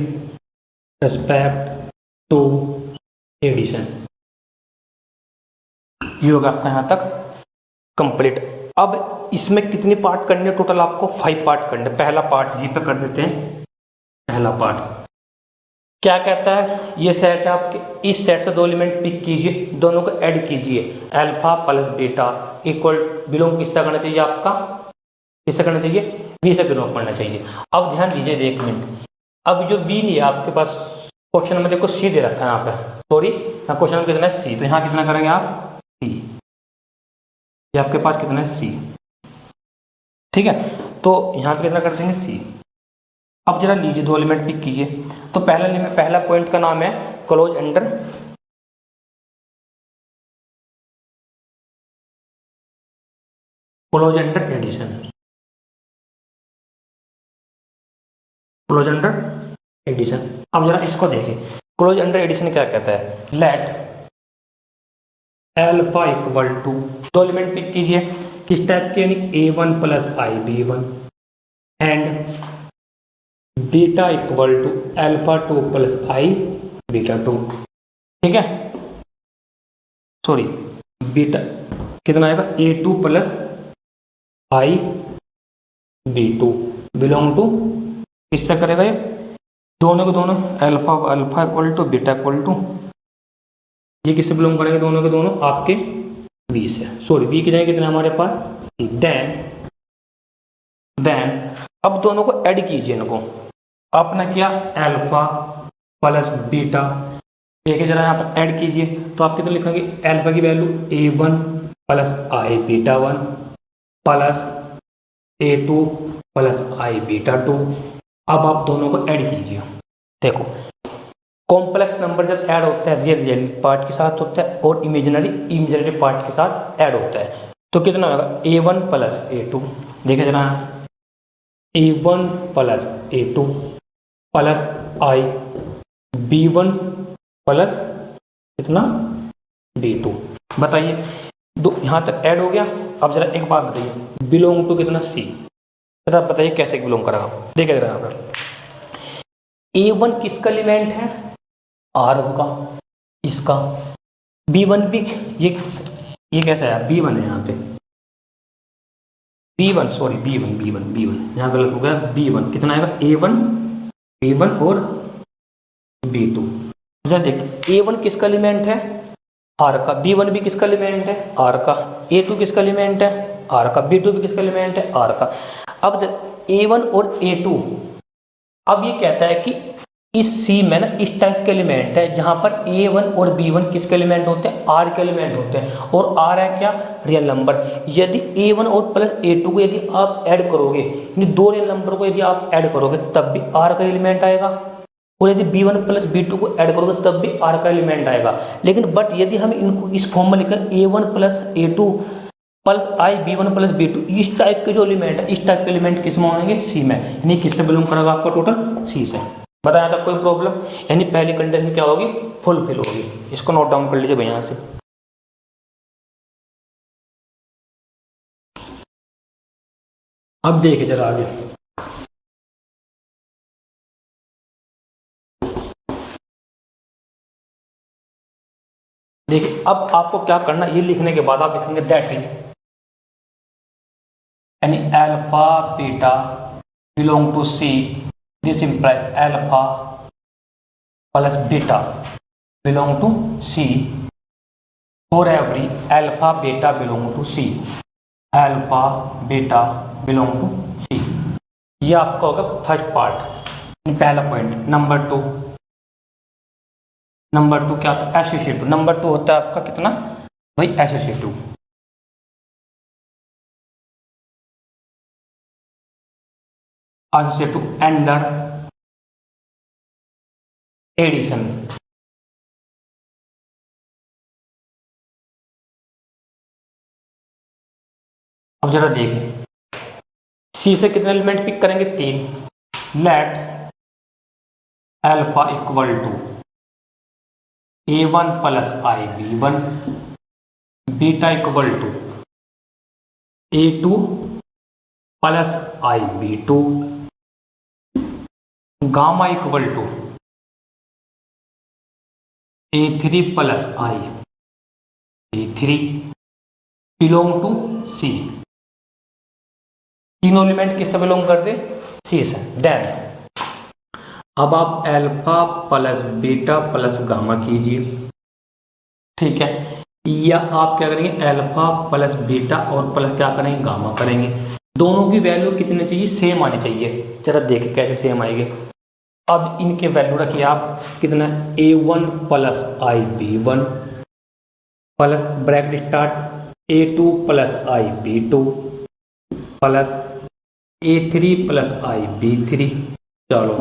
respect to addition। ये होगा आपका यहां तक कंप्लीट। अब इसमें कितने पार्ट करने, टोटल आपको 5 पार्ट करने। पहला पार्ट यहीं पे कर देते हैं। पहला पार्ट क्या कहता है, ये सेट है आपके, इस सेट से 2 एलिमेंट पिक कीजिए, दोनों को ऐड कीजिए, alpha plus beta equal belong किससे करना चाहिए, आपका किससे करना चाहिए, V से बिलोंग करना चाहिए। अब ध्यान दीजिए 1 मिनट, अब जो V नहीं है आपके पास, क्वेश्चन में देखो C दे रखा है यहाँ पे, सॉरी यहाँ क्वेश्चन में कितना है C, तो यहाँ कितना करेंगे आप C, ये आपके पास कितना है C, ठीक है, तो यहाँ पे कितना कर देंगे C। अब जरा लीजिए 2 एलिमेंट पिक कीजिए, तो पहला पॉइंट का नाम है close under addition, close under addition. अब जरा इसको देखिए, क्लोज अंडर एडिशन क्या कहता है, let alpha equal to, 2 element pick कीजिए, किस टाइप के, यानी A1 plus IB1 and beta equal to alpha 2 plus I beta 2, ठीक है, सॉरी बीटा कितना आएगा A2 plus I B2 belong to, किससे करेगा ये, दोनों को दोनों, alpha equal to beta equal to, ये किससे बिलोंग करेंगे, दोनों के दोनों आपके V से, सॉरी V की जगह कितना हमारे पास C। देन अब दोनों को ऐड कीजिए, इनको आपने किया अल्फा प्लस बीटा, एक जरा यहाँ पर ऐड कीजिए, तो आप कितना लिखेंगे, अल्फा की value A1 plus I beta 1 plus A2 plus I beta 2। अब आप दोनों को ऐड कीजिए, देखो कॉम्प्लेक्स नंबर जब ऐड होता है रियल पार्ट के साथ होता है और इमेजिनरी पार्ट के साथ ऐड होता है, तो कितना होगा A1 प्लस A2, देखिए जरा A1 plus A2 plus I B1 plus कितना B2। बताइए दो यहाँ तक ऐड हो गया। अब जरा एक बात बताइए, बिलोंग टू कितना C, जरा बताइए कैसे बिलोंग करेगा, देखिए जरा यहाँ पर A1 किसका एलिमेंट है, R का, इसका B1 भी, ये कैसा है, B1 है यहाँ पे, B1 सॉरी B1 यहाँ गलत हो गया, B1 कितना आएगा, A1 B1 और B2। जरा देख A1 किसका एलिमेंट है, R का, B1 भी किसका एलिमेंट है, R का, A2 किसका एलिमेंट है, R का, B2 भी किसका एलिमेंट है, R का। अब A1 और A2, अब ये कहता है कि इस C में ना इस टाइप के एलिमेंट है जहां पर A1 और B1 किसके एलिमेंट होते हैं, R के एलिमेंट होते हैं, और R है क्या, रियल नंबर। यदि A1 और प्लस A2 को यदि आप ऐड करोगे, यानी 2 रियल नंबर को यदि आप ऐड करोगे तब भी R का एलिमेंट आएगा, और यदि B1 प्लस B2 को ऐड करोगे तब भी R का एलिमेंट आएगा। लेकिन बट यदि हम इनको इस फॉर्म में लिखें A1 plus A2 plus I B1 plus B2, इस टाइप के जो एलिमेंट है, इस टाइप के एलिमेंट किस में होंगे, C में, यानी किससे बिलोंग करेगा आपका टोटल C से। बताया था कोई प्रॉब्लम, यानी पहली कंडीशन क्या होगी, फुलफिल होगी। इसको नोट डाउन कर लीजिए भैया से। अब देखिए जरा आगे, देखिए अब आपको क्या करना, ये लिखने के बाद आप लिखेंगे दैट इज, यानी alpha beta belong to C, this implies alpha plus beta belong to C for every alpha beta belong to C, alpha beta belong to C. ये आपका होगा फर्स्ट पार्ट, पहला पॉइंट। नंबर टू क्या होता है, एसोसिएटिव। नंबर टू होता है आपका कितना, वही एसोसिएटिव। Associative under addition. अब जरा देखें, सी से कितने एलिमेंट पिक करेंगे, 3। Let alpha equal to A1 plus IB1, beta equal to A2 plus IB2, gamma equal to A3 plus IB3 belong to C. तीनों एलिमेंट किससे बिलोंग करते, सी से। देन अब आप alpha plus beta plus gamma कीजिए, ठीक है। या आप क्या करेंगे, अल्फा प्लस बीटा और प्लस क्या करेंगे, गामा करेंगे। दोनों की वैल्यू कितनी चाहिए, सेम आनी चाहिए। जरा देखिए कैसे सेम आएंगे। अब इनके वैल्यू रखिए आप कितना, A1 plus IB1 plus bracket start A2 plus IB2 plus A3 plus IB3। चलो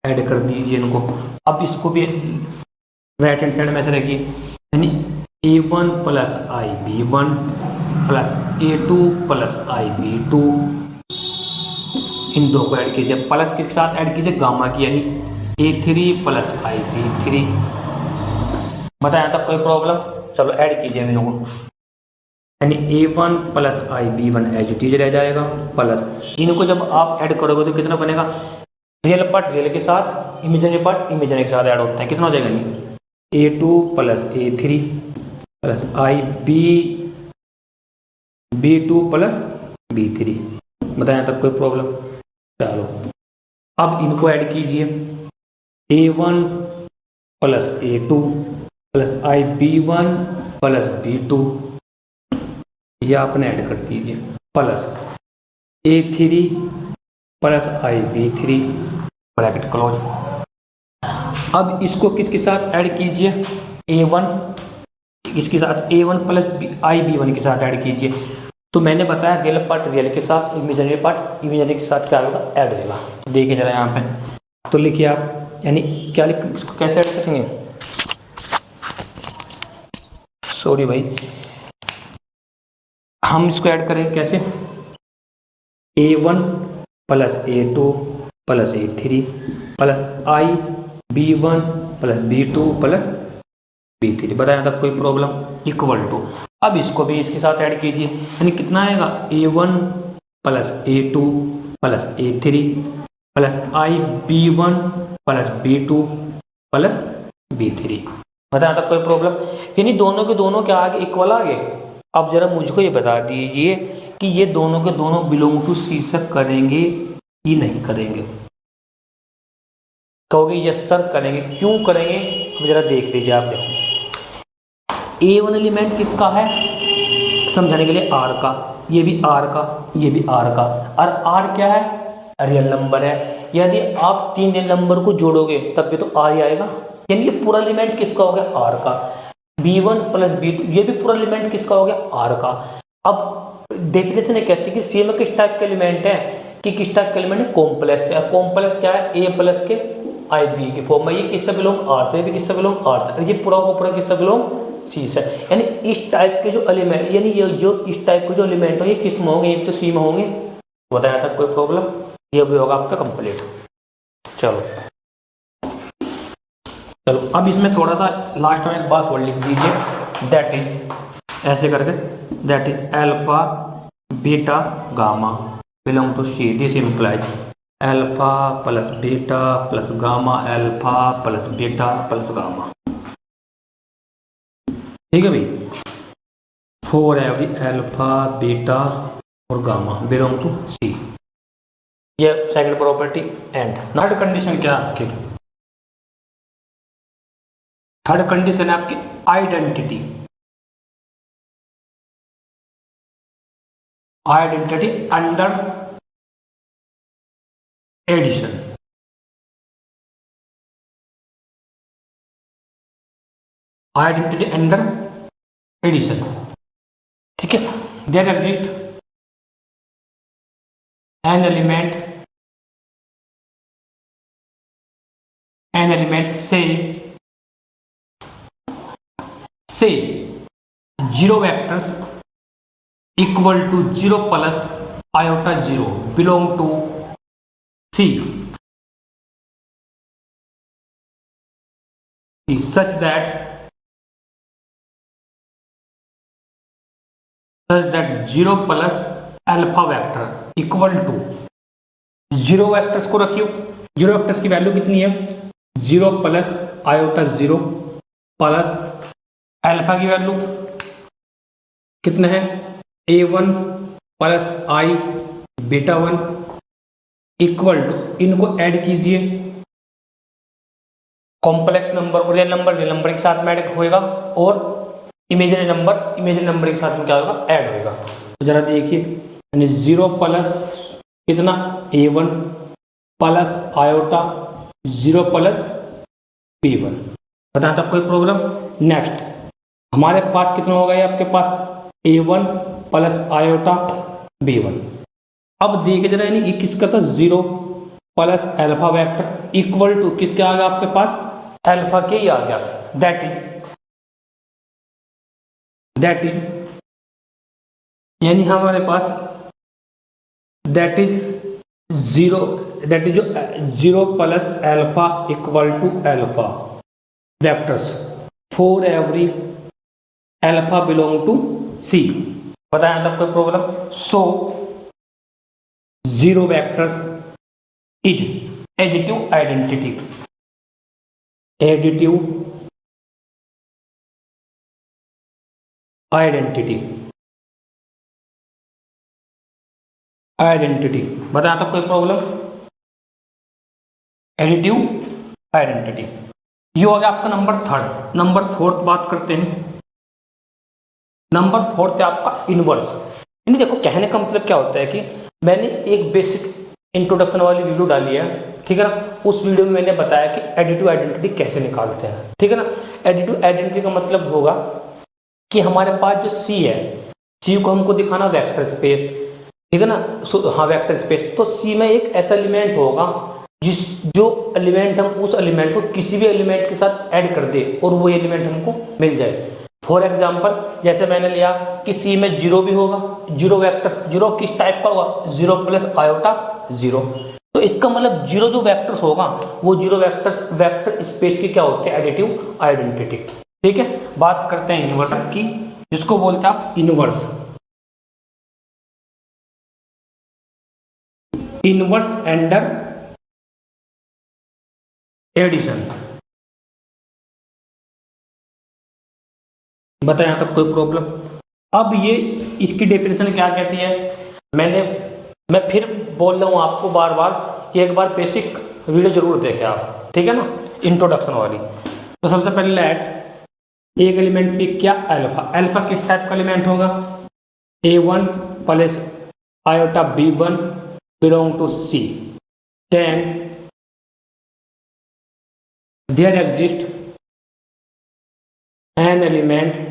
ऐड कर दीजिए इनको। अब इसको भी राइट हैंड साइड में ऐसे रखिए, यानी A1 plus IB1 plus A2 plus IB2, इन दो को ऐड कीजिए। प्लस किसके साथ ऐड कीजिए, गामा की, यानी A3 प्लस IB3। बताया था कोई प्रॉब्लम, चलो ऐड कीजिए इन लोगों को, यानी A1 plus IB1 as it is रह जाएगा, प्लस इनको जब आप ऐड करोगे तो कितना बनेगा, रियल पार्ट रियल के साथ, इमेजिनरी पार्ट इमेजिनरी के साथ ऐड होता है। कितना हो जाएगा, A2 plus A3 plus B2 plus B3। बताया तक कोई प्रॉब्लम। चलो अब इनको ऐड कीजिए, A1 plus A2 plus IB1 plus B2, ये आपने ऐड कर दीजिए, plus A3 plus IB3 bracket close. अब इसको किसके साथ ऐड कीजिए, A1 इसके साथ A1 प्लस IB1 के साथ ऐड कीजिए। तो मैंने बताया रियल पार्ट रियल के साथ, इमेजिनरी पार्ट इमेजिनरी के साथ क्या होगा, ऐड होगा। तो देखिए जरा यहाँ पे, तो लिखिए आप, यानी क्या लिख, इसको कैसे ऐड करेंगे, सॉरी भाई, हम इसको ऐड करेंगे कैसे, A1 plus A2 plus A3 plus IB1 plus B2 plus B3। बताया था कोई प्रॉब्लम, इक्वल टू। अब इसको भी इसके साथ ऐड कीजिए, यानी कितना आएगा, A1 plus A2 plus A3 plus IB1 plus B2 plus B3। बताया था कोई प्रॉब्लम, यानी दोनों के दोनों क्या आगे, इक्वल आगे। अब जरा मुझको ये बता दीजिए कि ये दोनों के दोनों बिलोंग टू सी से करेंगे कि नहीं करेंगे। कहोगे यस सर करेंगे, क्यों करेंगे, अब जरा देख लीजिए। आप देखो A1 एलिमेंट किसका है, समझाने के लिए R का, ये भी R का, ये भी R का, और R क्या है, रियल नंबर है। यदि आप 3 रियल नंबर को जोड़ोगे तब भी तो R ही आएगा, यानी ये पूरा एलिमेंट किसका हो गया, R का। B1 प्लस B2 ये भी पूरा एलिमेंट किसका हो गया, R का। अब डेफिनेशन ये कहती है कि सी में किस टाइप के एलिमेंट है, कि किस टाइप के एलिमेंट है, कॉम्प्लेक्स है। कॉम्प्लेक्स क्या है, A प्लस के IB के फॉर्म में, ये किससे बिलोंग, R से, भी किससे बिलोंग, R से, ये पूरा का पूरा किससे बिलोंग, सी से। यानी इस टाइप के जो एलिमेंट, यानी ये जो इस टाइप के जो एलिमेंट हो ये किस में होंगे, ये तो सी में होंगे। बताया था कोई प्रॉब्लम, ये भी होगा आपका कंप्लीट। चलो चलो अब इसमें थोड़ा सा लास्ट में एक बात और लिख दीजिए, दैट इज, ऐसे करके, that is alpha beta gamma belong to C, this implies alpha plus beta plus gamma, alpha plus beta plus gamma. ठीक है भाई, फॉर एवरी अल्फा बीटा और गामा बिलोंग टू सी, ये second property and. Third condition क्या है आपकी? थर्ड कंडीशन है आपकी identity. Identity under addition. Identity under addition, ठीक है। There exist an element say zero vectors equal to 0 plus iota 0 belong to C such that 0 plus alpha vector equal to 0 vectors को रखियो। 0 वेक्टर्स की वैल्यू कितनी है? 0 प्लस आयोटा 0 प्लस अल्फा की वैल्यू कितना है? A1 plus I beta 1 equal to, इनको ऐड कीजिए, कॉम्प्लेक्स नंबर और रियल नंबर के साथ में ऐड होएगा और इमेजिनरी नंबर के साथ में क्या होगा? ऐड होएगा। तो जरा देखिए, यानी 0 प्लस कितना? A1 plus iota 0 plus B1। बताया था कोई प्रॉब्लम? नेक्स्ट हमारे पास कितना होगा? ये आपके पास A1 प्लस आयोटा B1। अब देखिए जरा, यानी ये किसका था? 0 plus alpha vector equal to किसके आ गया आपके पास? अल्फा के ही आ गया। दैट इज यानी हमारे पास that is 0 plus alpha equal to alpha vectors for every alpha belong to सी। बताया था कोई problem? So 0 vectors is additive identity. Additive identity बताया था कोई प्रॉब्लम? Additive identity. ये हो गया आपका नंबर थर्ड। नंबर फोर्थ बात करते हैं। नंबर फोर्थ है आपका इनवर्स। यानी देखो, कहने का मतलब क्या होता है कि मैंने एक बेसिक इंट्रोडक्शन वाली वीडियो डाली है, ठीक है ना। उस वीडियो में मैंने बताया कि एडिटिव आइडेंटिटी कैसे निकालते हैं, ठीक है ना। एडिटिव आइडेंटिटी का मतलब होगा कि हमारे पास जो सी है, सी को हमको दिखाना वेक्टर स्पेस, ठीक है ना। हाँ, वेक्टर स्पेस। तो सी में एक ऐसा एलिमेंट होगा जो एलिमेंट हम उस एलिमेंट को किसी भी एलिमेंट के साथ ऐड कर दे और वो एलिमेंट हमको मिल जाए। फॉर एग्जाम्पल, जैसे मैंने लिया कि सी में 0 भी होगा, 0 वेक्टर्स, 0 किस टाइप का होगा? 0 प्लस आयोटा 0। तो इसका मतलब 0 जो वेक्टर्स होगा वो 0 वेक्टर्स वेक्टर स्पेस की क्या होते हैं? एडिटिव आइडेंटिटी, ठीक है। बात करते हैं इनवर्स की, जिसको बोलते हैं आप इनवर्स। Inverse under addition. बताएं यहाँ तक कोई प्रॉब्लम? अब ये इसकी डेफिनेशन क्या कहती है? मैं फिर बोल रहा हूँ आपको बार बार कि एक बार बेसिक वीडियो जरूर देखें आप, ठीक है ना, इंट्रोडक्शन वाली। तो सबसे पहले लेट एक एलिमेंट पिक किया, अल्फा। अल्फा किस टाइप का एलिमेंट होगा? A1 plus iota B1 belong to C। Then there exist an element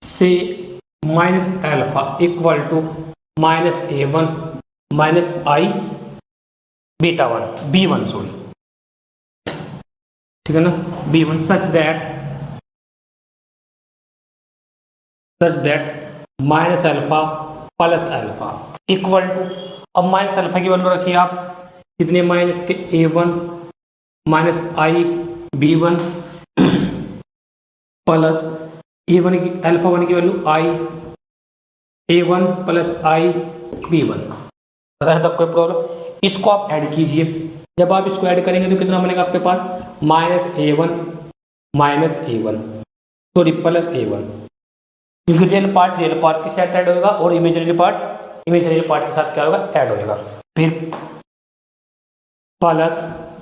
say minus alpha equal to minus A1 minus I beta 1 B1 sorry, ठीक है ना, B1 such that minus alpha plus alpha equal to, अब माइनस अल्फा की वैल्यू रखिए आप कितने? माइनस के A1 माइनस आई B1 प्लस A1 की अल्फा 1 की value I A1 plus I B1। बताया तक कोई प्रॉब्लम? इसको आप ऐड कीजिए, जब आप इसको ऐड करेंगे तो कितना बनेगा आपके पास -a1 सॉरी +a1, क्योंकि रियल पार्ट के साथ ऐड होगा और इमेजिनरी पार्ट के साथ क्या होगा, ऐड होगा। फिर प्लस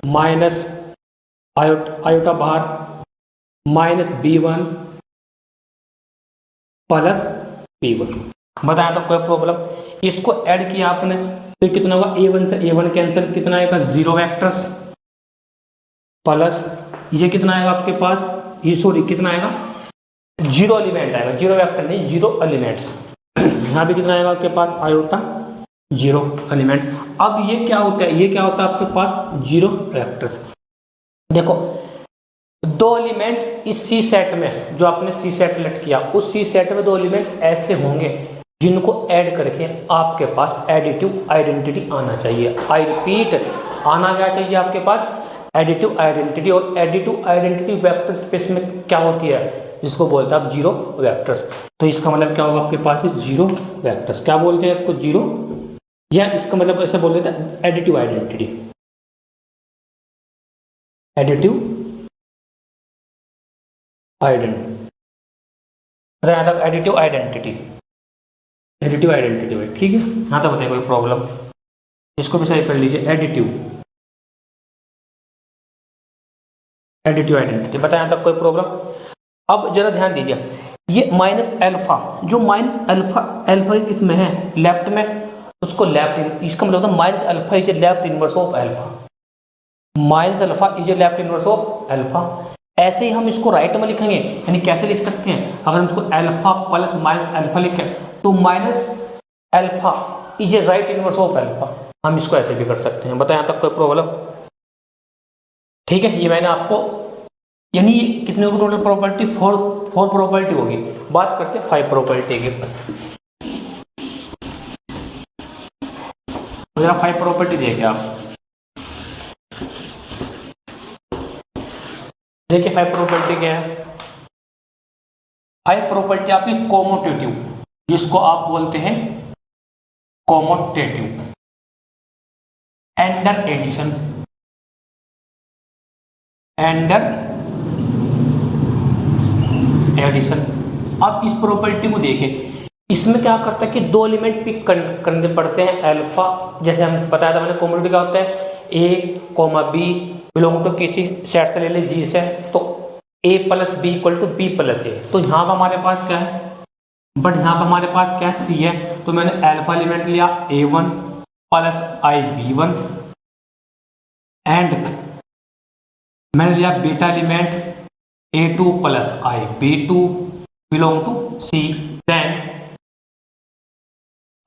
माइनस आयोटा बाहर -b1 प्लस p1। बताया तो कोई प्रॉब्लम। इसको ऐड किया आपने तो कितना होगा, a1 से a1 कैंसिल, कितना आएगा 0 वेक्टर्स, प्लस ये कितना आएगा आपके पास, ये सॉरी कितना आएगा 0 एलिमेंट आएगा, 0 वेक्टर नहीं 0 एलिमेंट्स। यहाँ भी कितना आएगा आपके पास आयोटा 0 एलिमेंट। अब ये क्या होता है, ये क्या होता है आपके पास 0 वेक्टर्स। देखो 2 एलिमेंट इस सी सेट में, जो आपने सी सेट लेट किया, उस सी सेट में 2 एलिमेंट ऐसे होंगे जिनको ऐड करके आपके पास एडिटिव आइडेंटिटी आना चाहिए। आई रिपीट, आना क्या चाहिए आपके पास, एडिटिव आइडेंटिटी। और एडिटिव आइडेंटिटी वेक्टर स्पेस में क्या होती है, जिसको बोलते हैं आप 0 वेक्टर्स। तो इसका मतलब क्या होगा आपके पास 0 वेक्टर्स, क्या बोलते हैं इसको 0, या इसका मतलब ऐसे बोल देते हैं additive identity, additive identity, additive identity, additive identity भाई, ठीक है। यहाँ तक बताइए कोई प्रॉब्लम, इसको भी सही कर लीजिए, एडिटिव आइडेंटिटी बताया तक कोई प्रॉब्लम। अब जरा ध्यान दीजिए, ये -अल्फा, जो अल्फा किस में है, लेफ्ट में, उसको लेफ्ट, इसका मतलब होता है -alpha is a left inverse of alpha, -alpha is a left inverse of alpha. ऐसे ही हम इसको राइट में लिखेंगे, यानी कैसे लिख सकते हैं, अगर हम इसको अल्फा प्लस -अल्फा लिखें तो -alpha is a right inverse of alpha, हम इसको ऐसे भी कर सकते हैं। बताएं यहाँ तक कोई प्रॉब्लम, ठीक है। ये मैंने आपको, यानी ये कितने होगी टोटल प्रॉपर्टी, 4 प्रॉपर्टी होगी। बात करते हैं 5 प्रॉपर्टी की। तो जरा 5 प्रॉपर्टी देखिए आप, देखिए 5 प्रॉपर्टी क्या है। 5 प्रॉपर्टी आपकी कोमोटेटिव, जिसको आप बोलते हैं कोमोटेटिव, एंडर एडिशन, अब इस प्रॉपर्टी को देखें, इसमें क्या करता है कि 2 एलिमेंट पिक करने पड़ते हैं अल्फा, जैसे हम बताया था मैंने, कोमोटेटिव क्या होता है, a, b बिलोंग टू किसी सेट से ले ले G से, तो a + b = b + a। तो यहाँ पर हमारे पास क्या है, बट यहाँ पर हमारे पास क्या है, C है, तो मैंने अल्फा एलिमेंट लिया a1 + b1 एंड मैंने लिया beta element a2 + b2 belong to C। Then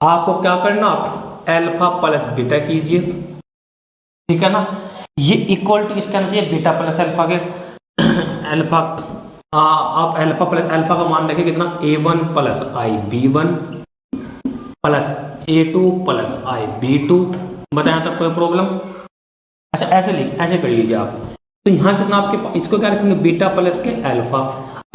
आपको क्या करना, आप अल्फा प्लस बीटा कीजिए, ठीक है ना। ये इक्वल टू इसका चाहिए बीटा प्लस अल्फा के, अल्फा आप अल्फा प्लस अल्फा का मान रखें कितना, a1 + b1 + a2 + b2। बताया तब कोई प्रॉब्लम। अच्छा ऐसे कर लीजिए आप। तो यहाँ कितना आपके, इसको क्या रखेंगे, बीटा प्लस के अल्फा।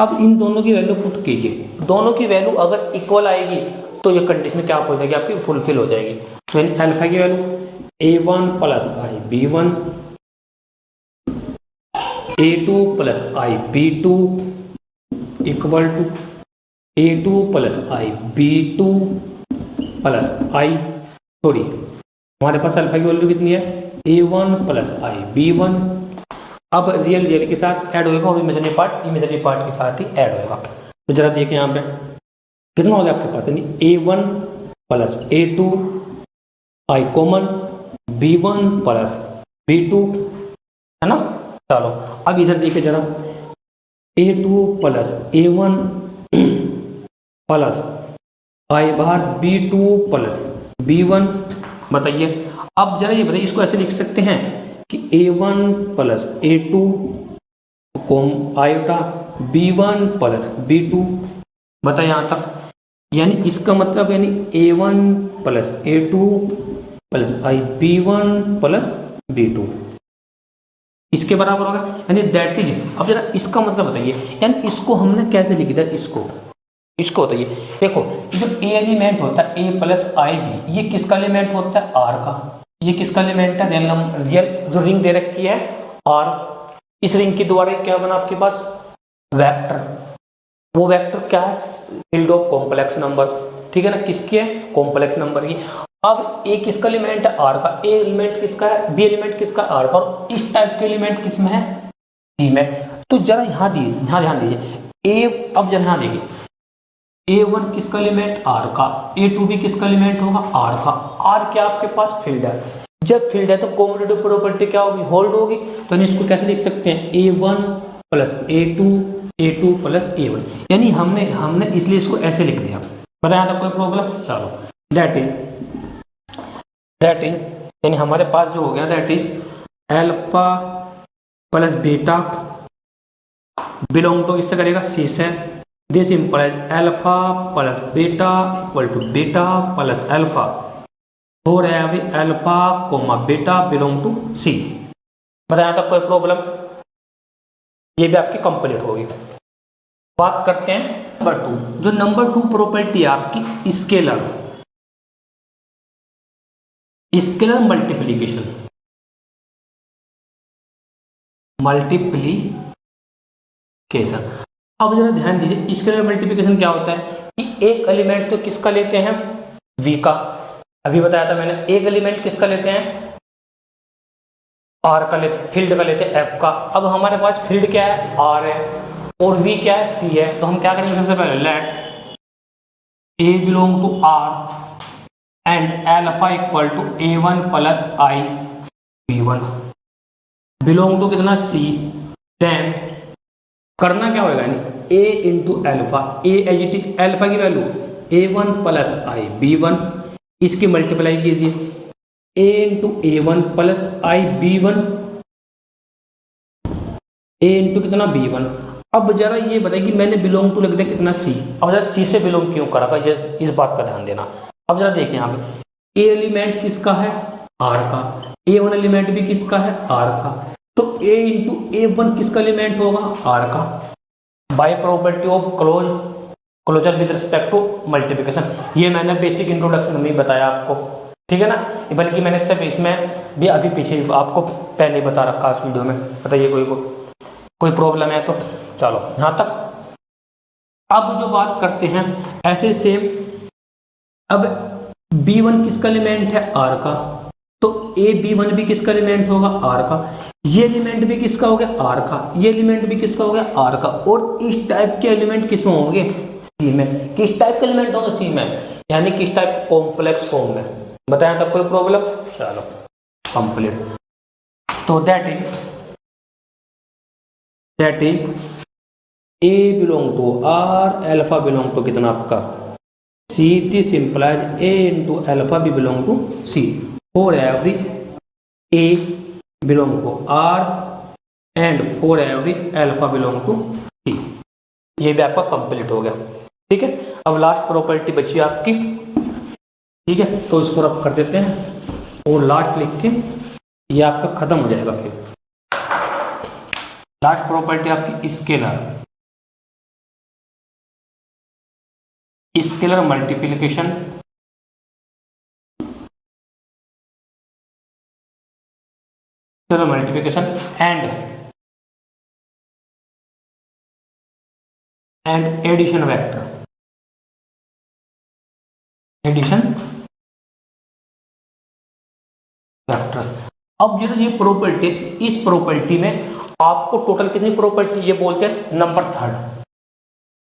अब इन दोनों की वैल्यू पुट कीजिए, दोनों की वैल्यू अगर इक्वल आएगी तो ये कंडीशन क्या हो जाएगी आपकी, फुलफिल हो जाएगी। तो यानी अल्फा की value a1 + b1 a2 + b2 equal to a2 + b2 sorry हमारे पास अल्फा की वैल्यू कितनी है, a1 + b1। अब रियल के साथ ऐड होगा और इमेजिनरी पार्ट के साथ ही ऐड होगा। तो जरा देखिए यहाँ पे कितना हो गया आपके पास, यानी a1 + a2 common, b1 + b2, है ना। चलो अब इधर देखिए जरा, a2 + a1 प्लस बाहर b2 + b1। बताइए, अब जरा ये बताइए, इसको ऐसे लिख सकते हैं कि a1 + a2 iota b1 + b2। बताइए यहाँ तक, यानी इसका मतलब यानी a1 + a2 + b1 + b2 इसके बराबर होगा, यानी दैट इज। अब जरा इसका मतलब बताइए, यानी इसको हमने कैसे लिख दिया, इसको बताइए। देखो जो ए एलिमेंट होता है a + ib, ये किसका एलिमेंट होता है, r का। ये किसका एलिमेंट है, रियल जो रिंग दे रखी है, और इस रिंग के द्वारा क्या बना आपके पास, वेक्टर। वो वेक्टर क्या है, फील्ड ऑफ कॉम्प्लेक्स नंबर, ठीक है ना, किसकी है, कॉम्प्लेक्स नंबर की। अब ए किसका एलिमेंट है, आर का, ए एलिमेंट किसका है, बी एलिमेंट किसका, आर का, और इस टाइप के एलिमेंट किसमें है, सी में। तो जरा यहाँ ध्यान दीजिए, ए, अब जरा यहाँ देखिए, A1 किसका एलिमेंट, आर का, A2 भी किसका एलिमेंट होगा, आर का। आर क्या आपके पास फील्ड है, जब फील्ड है तो कॉम्यूटेटिव प्रॉपर्टी क्या होगी, होल्ड होगी। तो इसको कैसे लिख सकते हैं, A1 plus A2 plus A1, यानी हमने इसलिए इसको ऐसे लिख दिया। बताया था कोई प्रॉब्लम, चलो दैट इज यानी हमारे पास जो हो गया, that is alpha plus beta belong to, इससे करेगा सी से, this implies alpha plus beta equal to beta plus alpha, हो रहा है अभी alpha comma beta belong to सी। बताया था कोई प्रॉब्लम, ये भी आपकी कंप्लीट होगी। बात करते हैं नंबर 2, जो नंबर 2 प्रॉपर्टी है आपकी स्केलर मल्टीप्लीकेशन। अब जरा ध्यान दीजिए, स्केलर मल्टीप्लिकेशन क्या होता है कि एक एलिमेंट तो किसका लेते हैं, v का, अभी बताया था मैंने, एक एलिमेंट किसका लेते हैं, r का लेते, फील्ड का लेते हैं f का। अब हमारे पास फील्ड क्या है, r है, और v क्या है, c है। तो हम क्या करेंगे, सबसे पहले let a belong to r and alpha equal to A1 plus I B1 belong to कितना, c। देन करना क्या होगा, यानी a into alpha, a as it is alpha की value A1 plus I B1, इसकी मल्टीप्लाई कीजिए, a into A1 plus I B1, a into कितना B1। अब जरा ये बताइए कि मैंने बिलोंग टू लिख दिया कितना, c। अब जरा c से बिलोंग क्यों करा, इस बात का ध्यान देना। अब जरा देखिए यहाँ पे, a एलिमेंट किसका है, r का, A1 एलिमेंट भी किसका है, r का। तो a इंटू A1 किसका एलिमेंट होगा, r का, by property of closure with respect to multiplication. ये मैंने बेसिक इंट्रोडक्शन में बताया आपको, ठीक है ना, बल्कि मैंने सिर्फ इसमें भी अभी पीछे आपको पहले ही बता रखा इस वीडियो में। बताइए कोई प्रॉब्लम है तो, चलो यहाँ तक। अब जो बात करते हैं ऐसे सेम, अब B1 किसका एलिमेंट है, R का, तो A B1 भी किसका एलिमेंट होगा, R का। ये एलिमेंट भी किसका हो गया, R का, ये एलिमेंट भी किसका हो गया, R का। और इस टाइप के एलिमेंट किस में होंगे, C में। किस टाइप के एलिमेंट होंगे, C में, यानी किस टाइप, कॉम्प्लेक्स फॉर्म में। बताया था कोई प्रॉब्लम, चलो कंप्लीट। तो that is A belong to R, alpha belong to कितना आपका C, this implies A into alpha भी belong to C, for every A belong to R and for every alpha belong to C। ये भी आपका कंप्लीट हो गया, ठीक है। अब लास्ट प्रॉपर्टी बची आपकी, ठीक है, तो इसको रब कर देते हैं और लास्ट लिख के ये आपका खत्म हो जाएगा। फिर लास्ट प्रॉपर्टी आपकी scalar multiplication and addition vectors. अब ये प्रॉपर्टी, इस प्रॉपर्टी में आपको टोटल कितनी प्रॉपर्टी, ये बोलते हैं नंबर 3,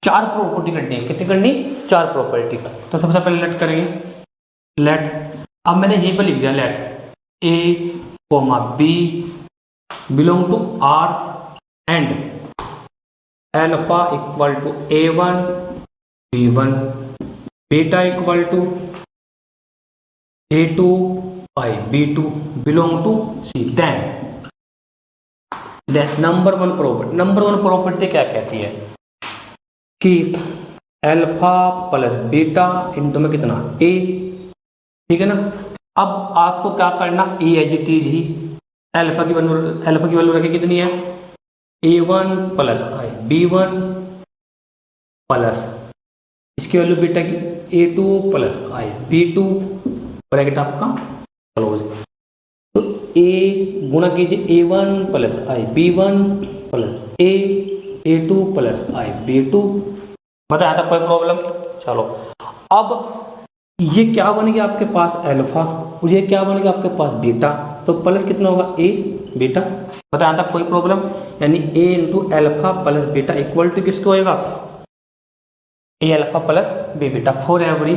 4 प्रॉपर्टी करनी है। कितनी करनी, 4 प्रॉपर्टी। तो सबसे पहले लेट करेंगे, लेट, अब मैंने यहीं पर लिख दिया, let A comma B belong to R and alpha equal to A1 B1, beta equal to A2 I B2 belong to C। Then number 1 property क्या कहती है कि अल्फा प्लस बीटा इंटू में कितना, A, ठीक है ना। अब आपको क्या करना, A एज इट इज ही, अल्फा की वैल्यू रखी कितनी है, A1 plus I B1 plus इसकी वैल्यू बीटा की A2 plus I B2, bracket आपका क्लोज। तो ए गुणा कीजिए A1 plus I B1 plus A2 plus I B2। बताया था कोई प्रॉब्लम? चलो अब ये क्या बनेगा आपके पास अल्फा और ये क्या बनेगा आपके पास बीटा, तो प्लस कितना होगा ए बीटा। बताया था कोई प्रॉब्लम? यानी A into alpha plus beta equal to किसको होएगा? A alpha plus B beta for every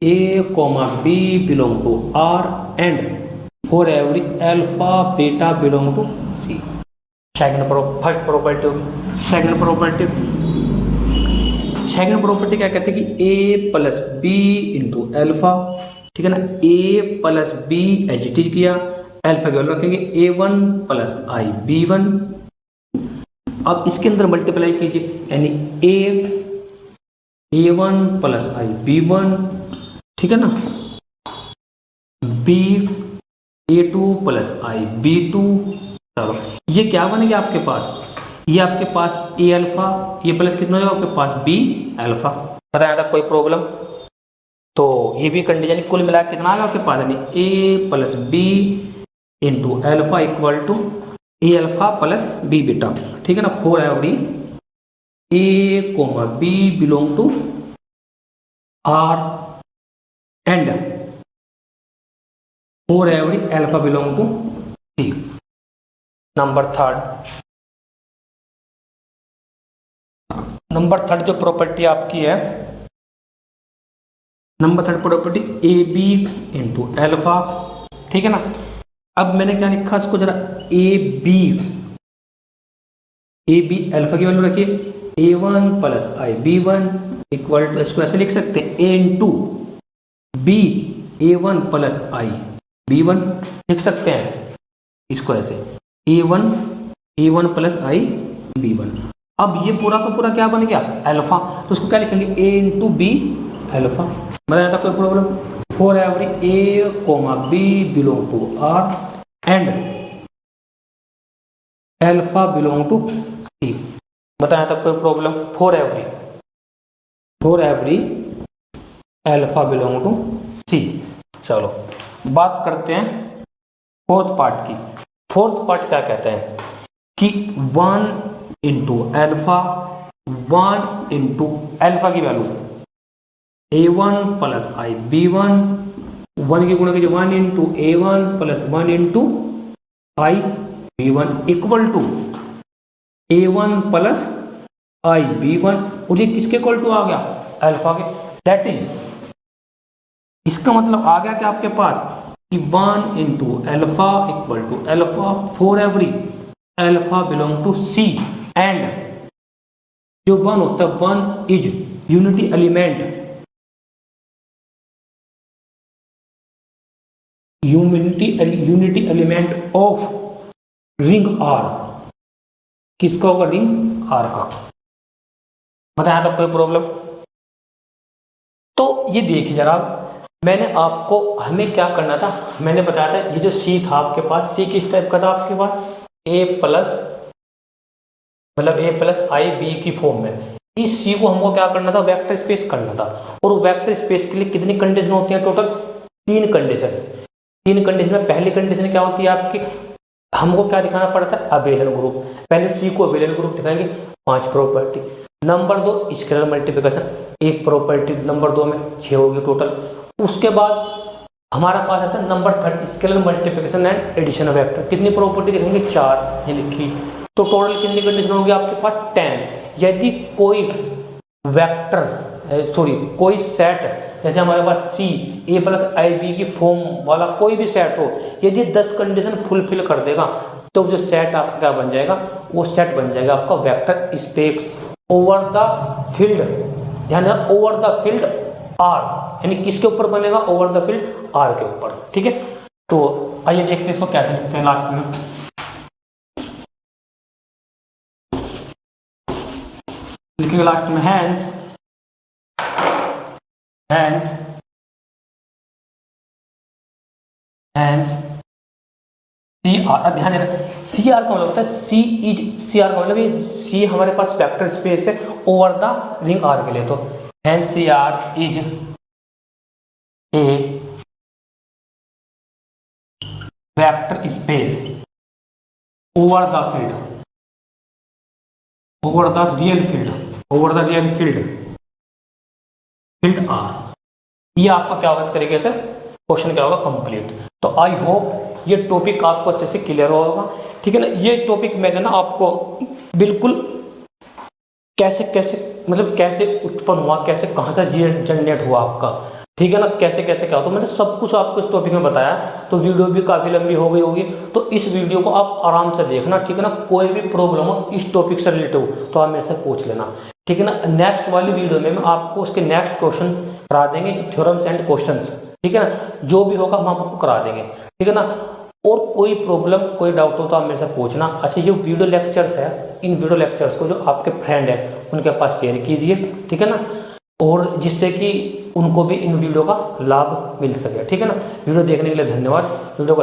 A comma B belong to R and for every alpha beta belong to C. First property होगी। सेकंड प्रॉपर्टी क्या कहते हैं कि A plus B into alpha, ठीक है ना, ए प्लस बी एजिटिज किया, अल्फा की वैल्यू रखेंगे A1 प्लस आई B1। अब इसके अंदर मल्टीप्लाई कीजिए, यानी A1 प्लस आई B1, ठीक है ना, B A2 plus I B2। चलो ये क्या बनेगा आपके पास? ये आपके पास ए अल्फा, ये प्लस कितना होगा आपके पास बी अल्फा। बताया था कोई प्रॉब्लम? तो ये भी कंडीशन कुल मिला कितना आएगा आपके पास? यानी A plus B into alpha equal to A alpha plus B beta, ठीक है ना, for every A comma B belong to R and for every alpha belong to C. Number third जो प्रॉपर्टी आपकी है, number third property A B into alpha, ठीक है ना। अब मैंने क्या लिखा इसको जरा, ए बी अल्फा की वैल्यू रखिए A1 plus I B1 equal to, इसको ऐसे लिख सकते हैं ए into B A1 plus I B1 लिख सकते हैं इसको ऐसे A1 प्लस आई B1। अब ये पूरा का पूरा क्या बन गया? अल्फा, तो उसको क्या लिखेंगे? A into B alpha. बताया था कोई problem? For every A comma B belong to R and alpha belong to सी। बताया था कोई problem? For every alpha belong to C. चलो बात करते हैं फोर्थ पार्ट की। फोर्थ पार्ट क्या कहते हैं कि 1 इंटू अल्फा, 1 इंटू अल्फा की value A1 plus I B1, 1 की गुणा कीजिए 1 into A1 plus 1 into I B1 equal to A1 plus I B1, और ये किसके इक्वल टू आ गया? अल्फा के। दैट इज, इसका मतलब आ गया कि आपके पास कि 1 into alpha equal to alpha for every alpha belong to C and जो 1 होता है 1 is unity element, unity element of ring R. किसका होगा? रिंग आर का। बताया था कोई प्रॉब्लम? तो ये देखिए जरा, मैंने आपको, हमें क्या करना था, मैंने बताया था ये जो सी था आपके पास, सी किस टाइप का था आपके पास? ए प्लस, मतलब ए प्लस आई बी की फॉर्म में। इस सी को हमको क्या करना था? वेक्टर स्पेस करना था। और वेक्टर स्पेस के लिए कितनी कंडीशन होती है? Total 3 condition. 3 कंडीशन में पहली कंडीशन क्या होती है आपकी? हमको क्या दिखाना पड़ता है? Abelian group. पहले सी को अबेलियन ग्रुप दिखाएंगे, 5 property. Number 2 scalar multiplication, 1 property number 2 में 6 होगी टोटल। उसके बाद हमारा पास आता है number 3 scalar multiplication and addition of vector. कितनी प्रॉपर्टी दिखेंगे? 4, ये लिखी। तो टोटल कितनी कंडीशन होगी आपके पास? 10। यदि कोई वेक्टर, कोई सेट, जैसे हमारे पास सी ए प्लस आई बी की फॉर्म वाला कोई भी सेट हो, यदि 10 कंडीशन फुलफिल कर देगा तो जो सेट आपका क्या बन जाएगा? वो सेट बन जाएगा आपका vector space over the field, ध्यान रखना, ओवर द फील्ड आर। यानी किसके ऊपर बनेगा? ओवर द फील्ड आर के ऊपर, ठीक है। तो आइए देखते हैं इसको क्या लिखते हैं लास्ट में। लिखेंगे लास्ट में हैंस सी आर। ध्यान देना, सी आर का मतलब होता है सी आर का मतलब ये सी हमारे पास वेक्टर स्पेस है ओवर द रिंग आर के लिए। तो hence C R is a vector space over the field, over the real field, over the real field, field R. ये आपका क्या होगा, एक तरीके से क्वेश्चन क्या होगा, कंप्लीट। तो आई होप ये टॉपिक आपको अच्छे से क्लियर होगा, ठीक है ना। ये टॉपिक मैंने ना आपको बिल्कुल कैसे कैसे मतलब कैसे उत्पन्न हुआ, कैसे कहाँ से जनरेट हुआ आपका, ठीक है ना, कैसे कैसे क्या हो, तो मैंने सब कुछ आपको इस टॉपिक में बताया। तो वीडियो भी काफ़ी लंबी हो गई होगी, तो इस वीडियो को आप आराम से देखना, ठीक है ना। कोई भी प्रॉब्लम हो इस टॉपिक से रिलेटेड हो तो आप मेरे से पूछ लेना, ठीक है ना। नेक्स्ट वाली वीडियो में मैं आपको उसके नेक्स्ट क्वेश्चन करा देंगे, थ्योरम्स एंड क्वेश्चंस, ठीक है ना। जो भी होगा हम आपको करा देंगे, ठीक है ना। और कोई प्रॉब्लम कोई डाउट हो तो आप मेरे से पूछना। अच्छा, जो वीडियो लेक्चर्स है, इन वीडियो लेक्चर्स को जो आपके फ्रेंड है उनके पास शेयर कीजिए, ठीक है ना, और जिससे कि उनको भी इन वीडियो का लाभ मिल सके, ठीक है ना। वीडियो देखने के लिए धन्यवाद। वीडियो को